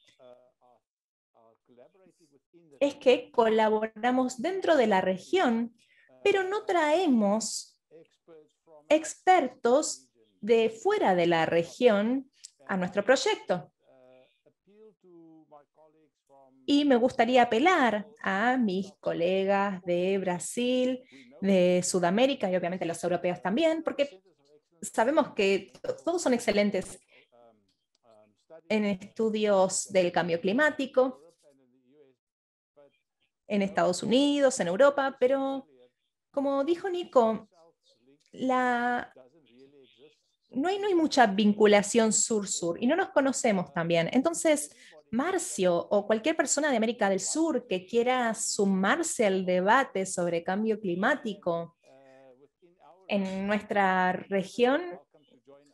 E: es que colaboramos dentro de la región, pero no traemos expertos de fuera de la región a nuestro proyecto. Y me gustaría apelar a mis colegas de Brasil, de Sudamérica y obviamente los europeos también, porque sabemos que todos son excelentes en estudios del cambio climático. en Estados Unidos, en Europa, pero como dijo Nico, no hay mucha vinculación sur-sur y no nos conocemos también. Entonces, Marcio o cualquier persona de América del Sur que quiera sumarse al debate sobre cambio climático en nuestra región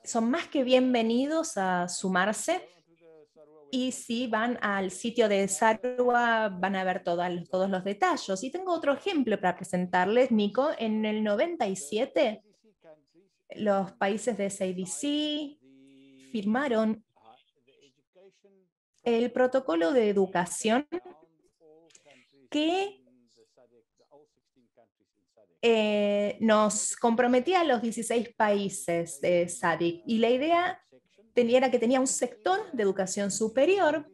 E: son más que bienvenidos a sumarse. Y si van al sitio de Sarua, van a ver todos los detalles. Y tengo otro ejemplo para presentarles, Nico. En el 97, los países de SADC firmaron el protocolo de educación que nos comprometía a los 16 países de SADC. Y la idea era que tenía un sector de educación superior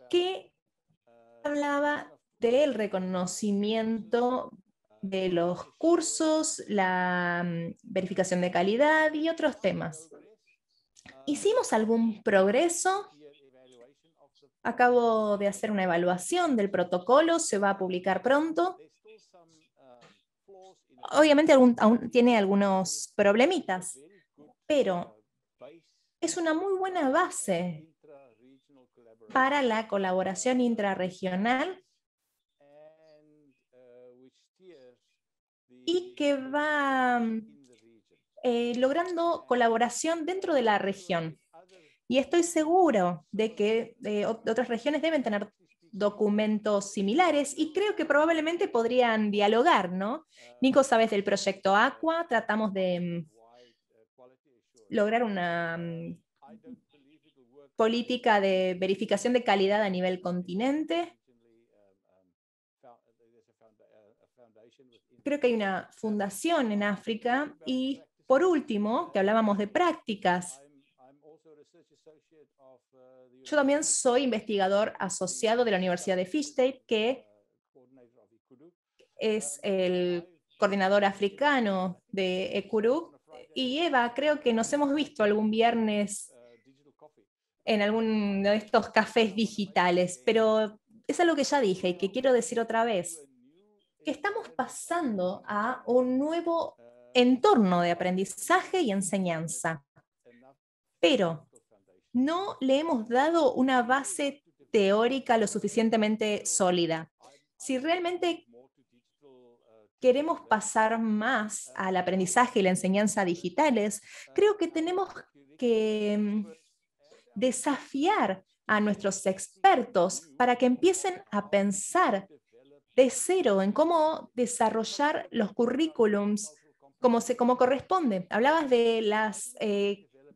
E: que hablaba del reconocimiento de los cursos, la verificación de calidad y otros temas. ¿Hicimos algún progreso? Acabo de hacer una evaluación del protocolo, se va a publicar pronto. Obviamente aún tiene algunos problemitas, pero es una muy buena base para la colaboración intrarregional y que va logrando colaboración dentro de la región. Y estoy seguro de que otras regiones deben tener documentos similares y creo que probablemente podrían dialogar, ¿no? Nico, sabes del proyecto Aqua, tratamos de lograr una política de verificación de calidad a nivel continente. Creo que hay una fundación en África y por último, que hablábamos de prácticas, yo también soy investigador asociado de la Universidad de Fish State, que es el coordinador africano de ECURU. Y Eva, creo que nos hemos visto algún viernes en alguno de estos cafés digitales, pero es algo que ya dije y que quiero decir otra vez, que estamos pasando a un nuevo entorno de aprendizaje y enseñanza, pero no le hemos dado una base teórica lo suficientemente sólida. Si realmente queremos pasar más al aprendizaje y la enseñanza digitales, creo que tenemos que desafiar a nuestros expertos para que empiecen a pensar de cero en cómo desarrollar los currículums como corresponde. Hablabas de las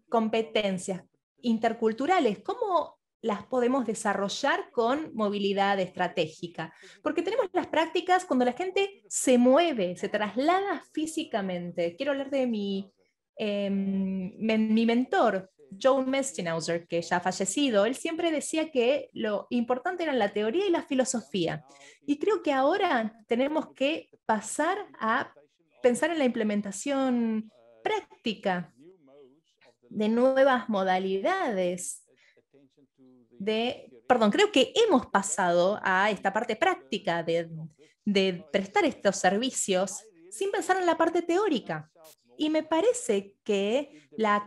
E: competencias interculturales, ¿cómo las podemos desarrollar con movilidad estratégica? Porque tenemos las prácticas cuando la gente se mueve, se traslada físicamente. Quiero hablar de mi mentor, Joe Mestinhauser, que ya ha fallecido. Él siempre decía que lo importante eran la teoría y la filosofía. Y creo que ahora tenemos que pasar a pensar en la implementación práctica de nuevas modalidades. Creo que hemos pasado a esta parte práctica de prestar estos servicios sin pensar en la parte teórica. Y me parece que la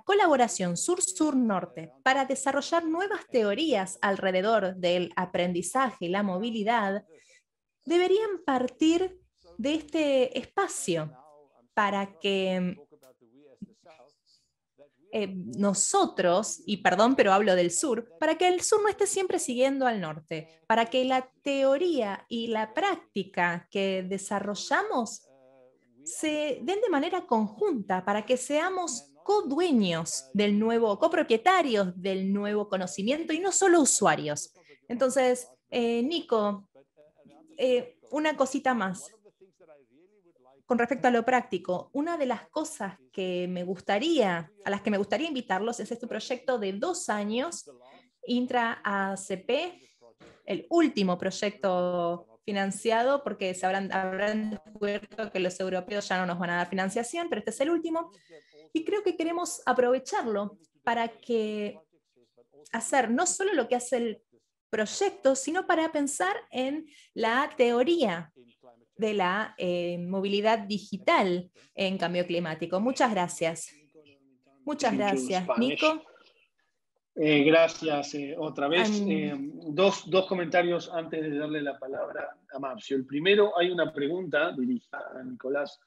E: colaboración sur-sur-norte para desarrollar nuevas teorías alrededor del aprendizaje y la movilidad deberían partir de este espacio para que nosotros, y perdón, pero hablo del sur, para que el sur no esté siempre siguiendo al norte, para que la teoría y la práctica que desarrollamos se den de manera conjunta, para que seamos codueños del nuevo, copropietarios del nuevo conocimiento y no solo usuarios. Entonces, Nico, una cosita más. Con respecto a lo práctico, una de las cosas a las que me gustaría invitarlos es este proyecto de 2 años, Intra-ACP, el último proyecto financiado, porque habrán descubierto que los europeos ya no nos van a dar financiación, pero este es el último, y creo que queremos aprovecharlo para hacer no solo lo que hace el proyectos, sino para pensar en la teoría de la movilidad digital en cambio climático. Muchas gracias. Muchas gracias, Nico.
A: Gracias otra vez. Dos comentarios antes de darle la palabra a Marcio. El primero, hay una pregunta dirigida a Nicolás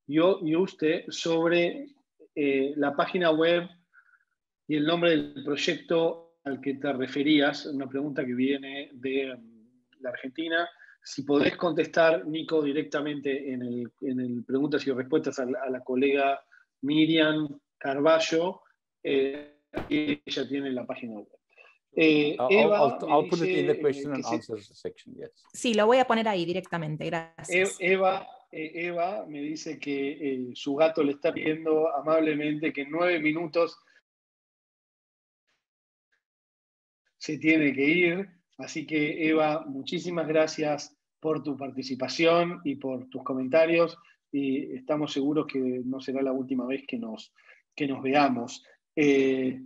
A: y usted sobre la página web y el nombre del proyecto al que te referías, una pregunta que viene de la Argentina. Si podés contestar, Nico, directamente en el preguntas y respuestas a la colega Miriam Carballo, ella tiene la página web. Eva
F: I'll put it in the question and answers section, yes.
E: Sí, lo voy a poner ahí directamente, gracias.
A: Eva me dice que su gato le está pidiendo amablemente que en 9 minutos se tiene que ir. Así que, Eva, muchísimas gracias por tu participación y por tus comentarios. Y estamos seguros que no será la última vez que nos veamos. Le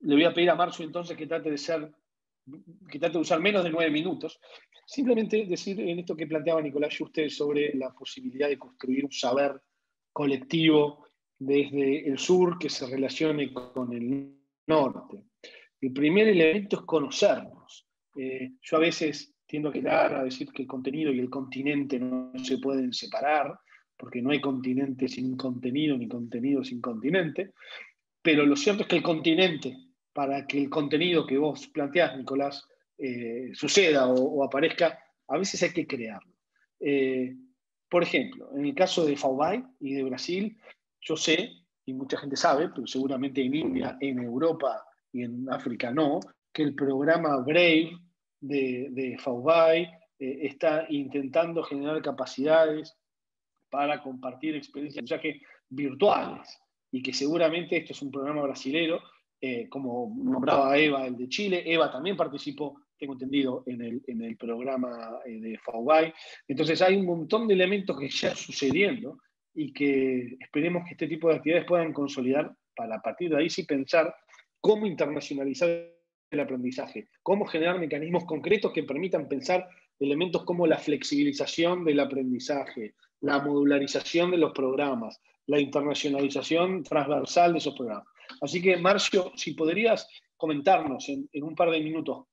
A: voy a pedir a Marcio entonces que trate de usar menos de 9 minutos. Simplemente decir en esto que planteaba Nicolás y usted sobre la posibilidad de construir un saber colectivo desde el sur que se relacione con el norte. El primer elemento es conocernos. Yo a veces tiendo a decir que el contenido y el continente no se pueden separar, porque no hay continente sin contenido, ni contenido sin continente, pero lo cierto es que el continente, para que el contenido que vos planteás, Nicolás, suceda o aparezca, a veces hay que crearlo. Por ejemplo, en el caso de FAUBAI y de Brasil, yo sé, y mucha gente sabe, pero seguramente en India, en Europa y en África no, que el programa Brave de FAUBAI está intentando generar capacidades para compartir experiencias de aprendizaje virtuales, y que seguramente esto es un programa brasilero, como nombraba Eva, el de Chile. Eva también participó, tengo entendido, en el programa de FAUBAI. Entonces hay un montón de elementos que ya están sucediendo y que esperemos que este tipo de actividades puedan consolidar para a partir de ahí sí pensar cómo internacionalizar el aprendizaje, cómo generar mecanismos concretos que permitan pensar elementos como la flexibilización del aprendizaje, la modularización de los programas, la internacionalización transversal de esos programas. Así que, Marcio, si podrías comentarnos en un par de minutos,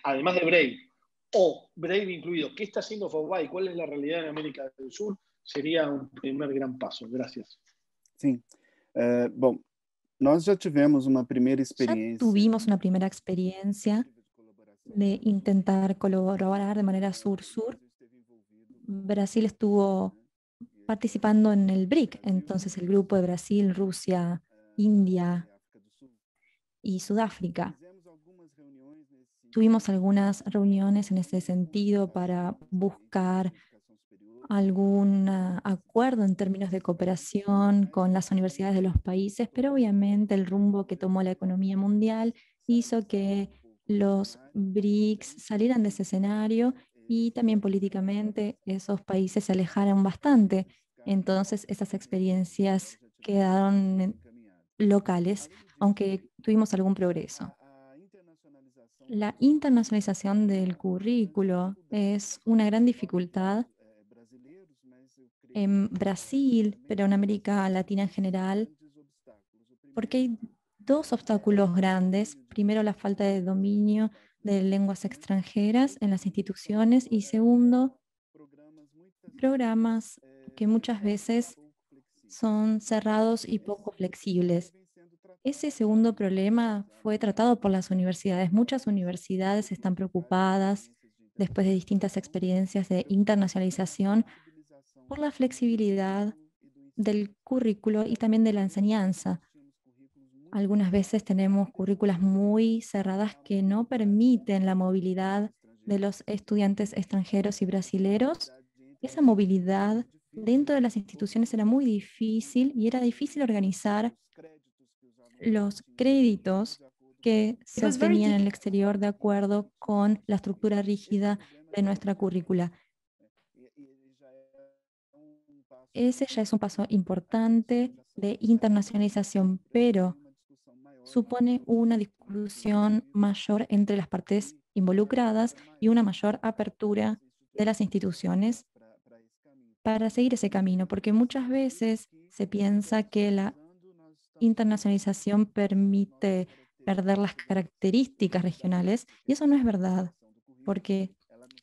A: además de Brave, o Brave incluido, ¿qué está haciendo FAUBAI? ¿Cuál es la realidad en América del Sur? Sería un primer gran paso. Gracias.
G: Sim. Bom, nós já tivemos uma primeira experiência.
E: Ya tuvimos una primera experiencia de intentar colaborar de manera sur-sur. Brasil estuvo participando en el BRIC, entonces el grupo de Brasil, Rusia, India y Sudáfrica. Tuvimos algunas reuniones en ese sentido para buscar algún acuerdo en términos de cooperación con las universidades de los países, pero obviamente el rumbo que tomó la economía mundial hizo que los BRICS salieran de ese escenario y también políticamente esos países se alejaron bastante. Entonces esas experiencias quedaron locales, aunque tuvimos algún progreso. La internacionalización del currículo es una gran dificultad en Brasil, pero en América Latina en general, porque hay dos obstáculos grandes. Primero, la falta de dominio de lenguas extranjeras en las instituciones y segundo, programas que muchas veces son cerrados y poco flexibles. Ese segundo problema fue tratado por las universidades. Muchas universidades están preocupadas, después de distintas experiencias de internacionalización, por la flexibilidad del currículo y también de la enseñanza. Algunas veces tenemos currículas muy cerradas que no permiten la movilidad de los estudiantes extranjeros y brasileros. Esa movilidad dentro de las instituciones era muy difícil y era difícil organizar los créditos que se obtenían en el exterior de acuerdo con la estructura rígida de nuestra currícula. Ese ya es un paso importante de internacionalización, pero supone una discusión mayor entre las partes involucradas y una mayor apertura de las instituciones para seguir ese camino, porque muchas veces se piensa que la internacionalización permite perder las características regionales, y eso no es verdad, porque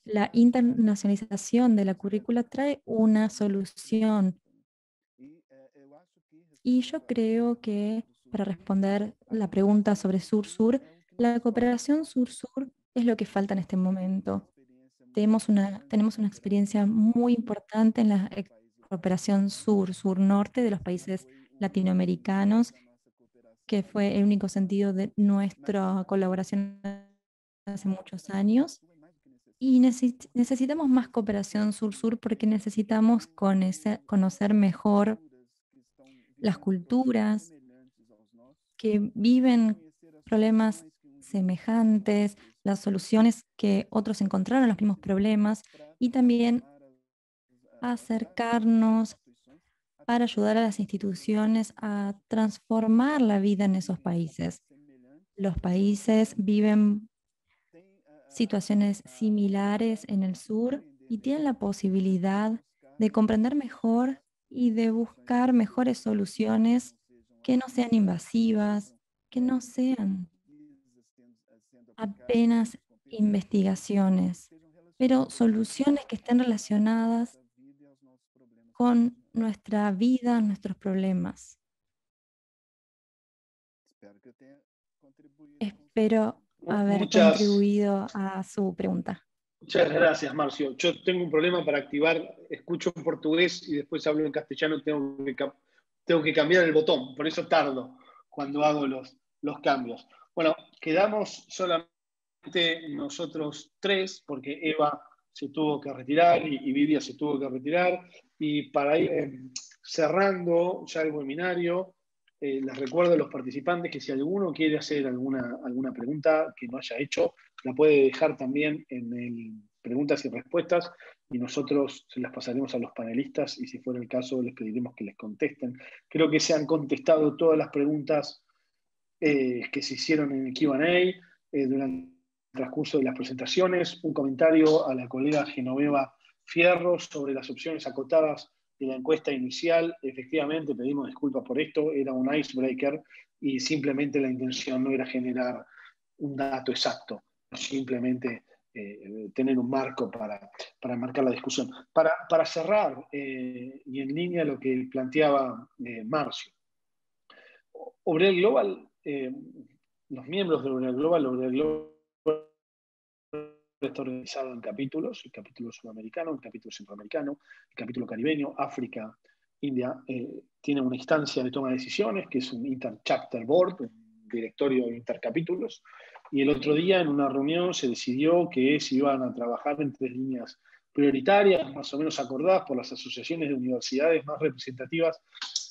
E: la internacionalización de la currícula trae una solución. Y yo creo que, para responder la pregunta sobre Sur-Sur, la cooperación Sur-Sur es lo que falta en este momento. Tenemos una experiencia muy importante en la cooperación Sur-Sur-Norte de los países latinoamericanos, que fue el único sentido de nuestra colaboración hace muchos años. Y necesitamos más cooperación Sur-Sur porque necesitamos conocer mejor las culturas que viven problemas semejantes, las soluciones que otros encontraron a los mismos problemas, y también acercarnos para ayudar a las instituciones a transformar la vida en esos países. Los países viven situaciones similares en el sur y tienen la posibilidad de comprender mejor y de buscar mejores soluciones que no sean invasivas, que no sean apenas investigaciones, pero soluciones que estén relacionadas con nuestra vida, nuestros problemas. Espero haber contribuido a su pregunta.
A: Muchas gracias, Marcio. Yo tengo un problema para activar, escucho en portugués y después hablo en castellano, tengo que cambiar el botón, por eso tardo cuando hago los cambios. Bueno, quedamos solamente nosotros tres, porque Eva se tuvo que retirar y Vivian se tuvo que retirar, y para ir cerrando ya el webinario, les recuerdo a los participantes que si alguno quiere hacer alguna pregunta que no haya hecho, la puede dejar también en el preguntas y respuestas, y nosotros se las pasaremos a los panelistas, y si fuera el caso les pediremos que les contesten. Creo que se han contestado todas las preguntas que se hicieron en el Q&A durante el transcurso de las presentaciones. Un comentario a la colega Genoveva Fierro sobre las opciones acotadas de la encuesta inicial. Efectivamente, pedimos disculpas por esto, era un icebreaker y simplemente la intención no era generar un dato exacto, simplemente tener un marco para marcar la discusión. Para cerrar, y en línea a lo que planteaba Marcio, Obrel Global, los miembros de Obrel Global está organizado en capítulos, el capítulo sudamericano, el capítulo centroamericano, el capítulo caribeño, África, India. Tiene una instancia de toma de decisiones, que es un Interchapter Board, un directorio de intercapítulos, y el otro día en una reunión se decidió que se iban a trabajar en 3 líneas prioritarias, más o menos acordadas por las asociaciones de universidades más representativas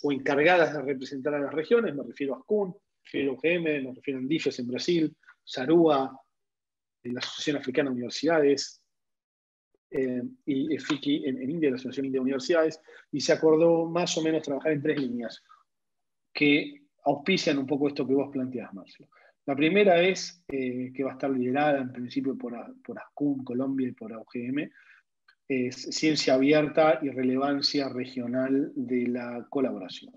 A: o encargadas de representar a las regiones. Me refiero a ASCUN, me refiero a UGM, me refiero a Andifes en Brasil, Sarua, la Asociación Africana de Universidades, y FICI en India, la Asociación India de Universidades, y se acordó más o menos trabajar en 3 líneas que auspician un poco esto que vos planteás, Marcio. La primera es que va a estar liderada en principio por ASCUN, Colombia, y por UGM, es ciencia abierta y relevancia regional de la colaboración.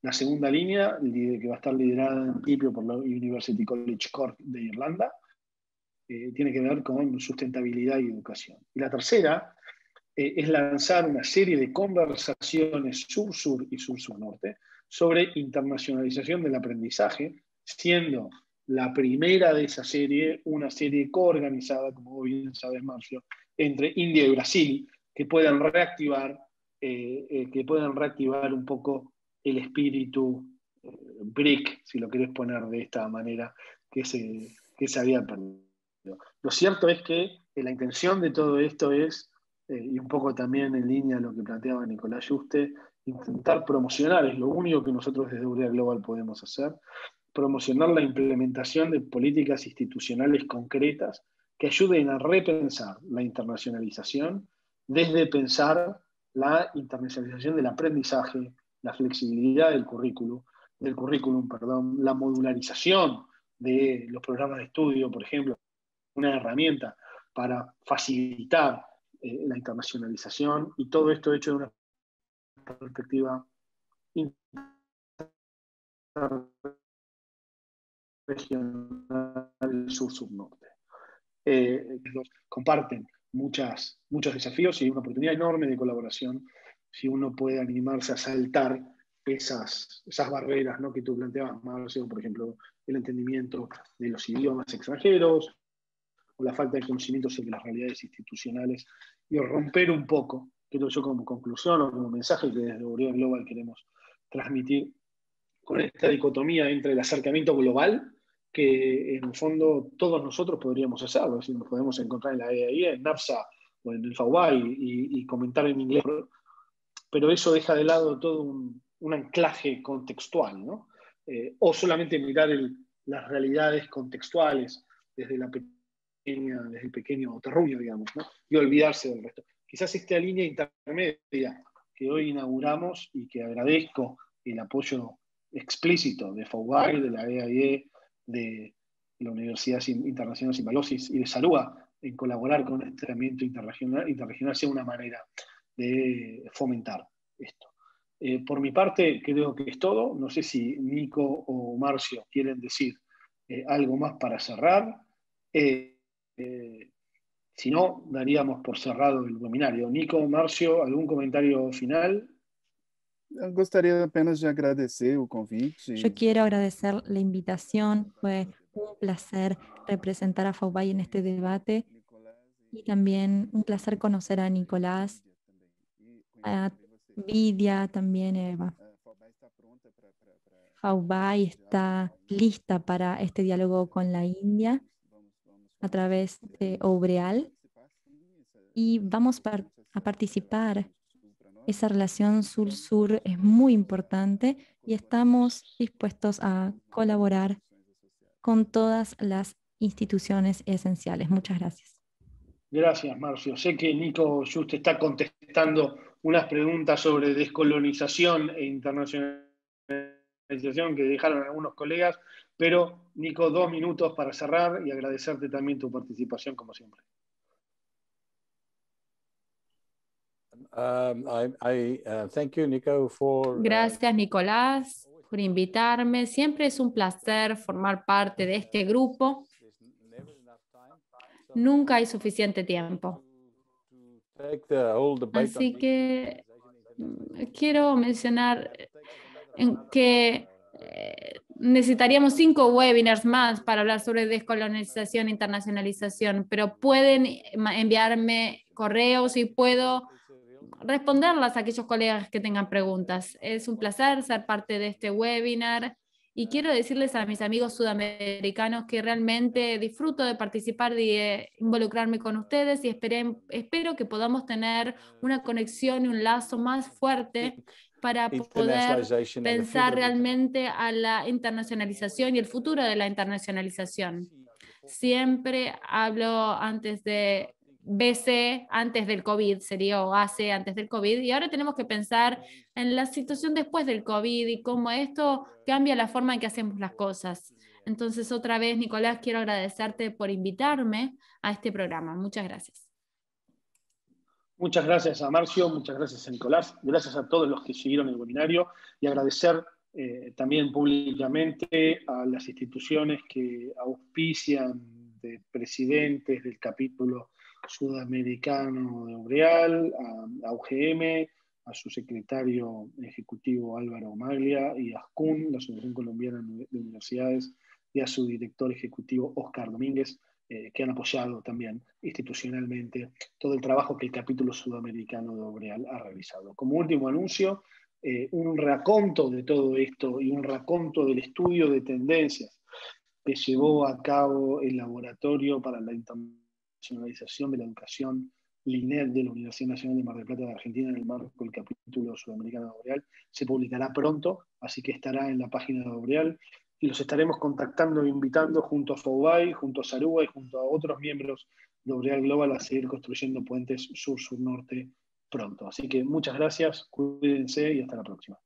A: La segunda línea, que va a estar liderada en principio por la University College Cork de Irlanda, tiene que ver con sustentabilidad y educación. Y la tercera es lanzar una serie de conversaciones sur-sur y sur-sur-norte sobre internacionalización del aprendizaje, siendo la primera de esa serie una serie coorganizada, como bien sabes, Marcio, entre India y Brasil, que puedan reactivar un poco el espíritu BRIC, si lo querés poner de esta manera, que se había perdido. Lo cierto es que la intención de todo esto es, y un poco también en línea a lo que planteaba Nicolás Yuste, intentar promocionar, es lo único que nosotros desde Obrel Global podemos hacer, promocionar la implementación de políticas institucionales concretas que ayuden a repensar la internacionalización desde pensar la internacionalización del aprendizaje, la flexibilidad del currículum, la modularización de los programas de estudio, por ejemplo, una herramienta para facilitar la internacionalización, y todo esto hecho de una perspectiva regional sur-sur-norte. Comparten muchos desafíos y una oportunidad enorme de colaboración si uno puede animarse a saltar esas barreras, ¿no?, que tú planteabas, Marcio, por ejemplo, el entendimiento de los idiomas extranjeros o la falta de conocimiento sobre las realidades institucionales, y romper un poco, creo yo, como conclusión o como mensaje que desde Boreal Global queremos transmitir, con esta dicotomía entre el acercamiento global, que en el fondo todos nosotros podríamos hacerlo, es decir, nos podemos encontrar en la EAI, en NAFSA o en el FAUBAI y comentar en inglés, pero eso deja de lado todo un anclaje contextual, ¿no? O solamente mirar las realidades contextuales desde desde el pequeño terruño, digamos, ¿no?, y olvidarse del resto. Quizás esta línea intermedia que hoy inauguramos, y que agradezco el apoyo explícito de FAUBAI, de la EAIE, de la Universidad Internacional Simbalosis y de Sarúa, en colaborar con este entrenamiento interregional sea una manera de fomentar esto. Por mi parte, creo que es todo. No sé si Nico o Marcio quieren decir algo más para cerrar. Si no, daríamos por cerrado el webinario. Nico, Marcio, ¿algún comentario final?
G: Gostaria apenas de agradecer o convite.
E: Yo quiero agradecer la invitación. Fue un placer representar a FAUBAI en este debate, y también un placer conocer a Nicolás, a Vidia, también Eva. FAUBAI está lista para este diálogo con la India a través de Obreal, y vamos a participar. Esa relación sur-sur es muy importante y estamos dispuestos a colaborar con todas las instituciones esenciales. Muchas gracias.
A: Gracias, Marcio. Sé que Nico Just está contestando unas preguntas sobre descolonización e internacionalización que dejaron algunos colegas, pero Nico, 2 minutos para cerrar y agradecerte también tu participación, como siempre.
F: Thank you, Nico,
C: Gracias, Nicolás, por invitarme. Siempre es un placer formar parte de este grupo. Nunca hay suficiente tiempo. Así que quiero mencionar que necesitaríamos 5 webinars más para hablar sobre descolonización e internacionalización, pero pueden enviarme correos y puedo responderlas a aquellos colegas que tengan preguntas. Es un placer ser parte de este webinar, y quiero decirles a mis amigos sudamericanos que realmente disfruto de participar y de involucrarme con ustedes, y espero que podamos tener una conexión y un lazo más fuerte para poder pensar realmente a la internacionalización y el futuro de la internacionalización. Siempre hablo antes de BC, antes del COVID, sería, o AC, antes del COVID, y ahora tenemos que pensar en la situación después del COVID y cómo esto cambia la forma en que hacemos las cosas. Entonces, otra vez, Nicolás, quiero agradecerte por invitarme a este programa. Muchas gracias.
A: Muchas gracias a Marcio, muchas gracias a Nicolás, gracias a todos los que siguieron el webinario, y agradecer también públicamente a las instituciones que auspician, de presidentes del capítulo sudamericano de Obreal, a UGM, a su secretario ejecutivo Álvaro Maglia, y a ASCUN, la Asociación Colombiana de Universidades, y a su director ejecutivo Oscar Domínguez, que han apoyado también institucionalmente todo el trabajo que el capítulo sudamericano de Obreal ha realizado. Como último anuncio, un raconto de todo esto y un raconto del estudio de tendencias que llevó a cabo el Laboratorio para la Internacionalización de la Educación, LINED, de la Universidad Nacional de Mar del Plata de Argentina, en el marco del capítulo sudamericano de Obreal, se publicará pronto, así que estará en la página de Obreal, y los estaremos contactando e invitando junto a FAUBAI, junto a Sarúa y junto a otros miembros de Obreal Global a seguir construyendo puentes sur-sur-norte pronto. Así que muchas gracias, cuídense y hasta la próxima.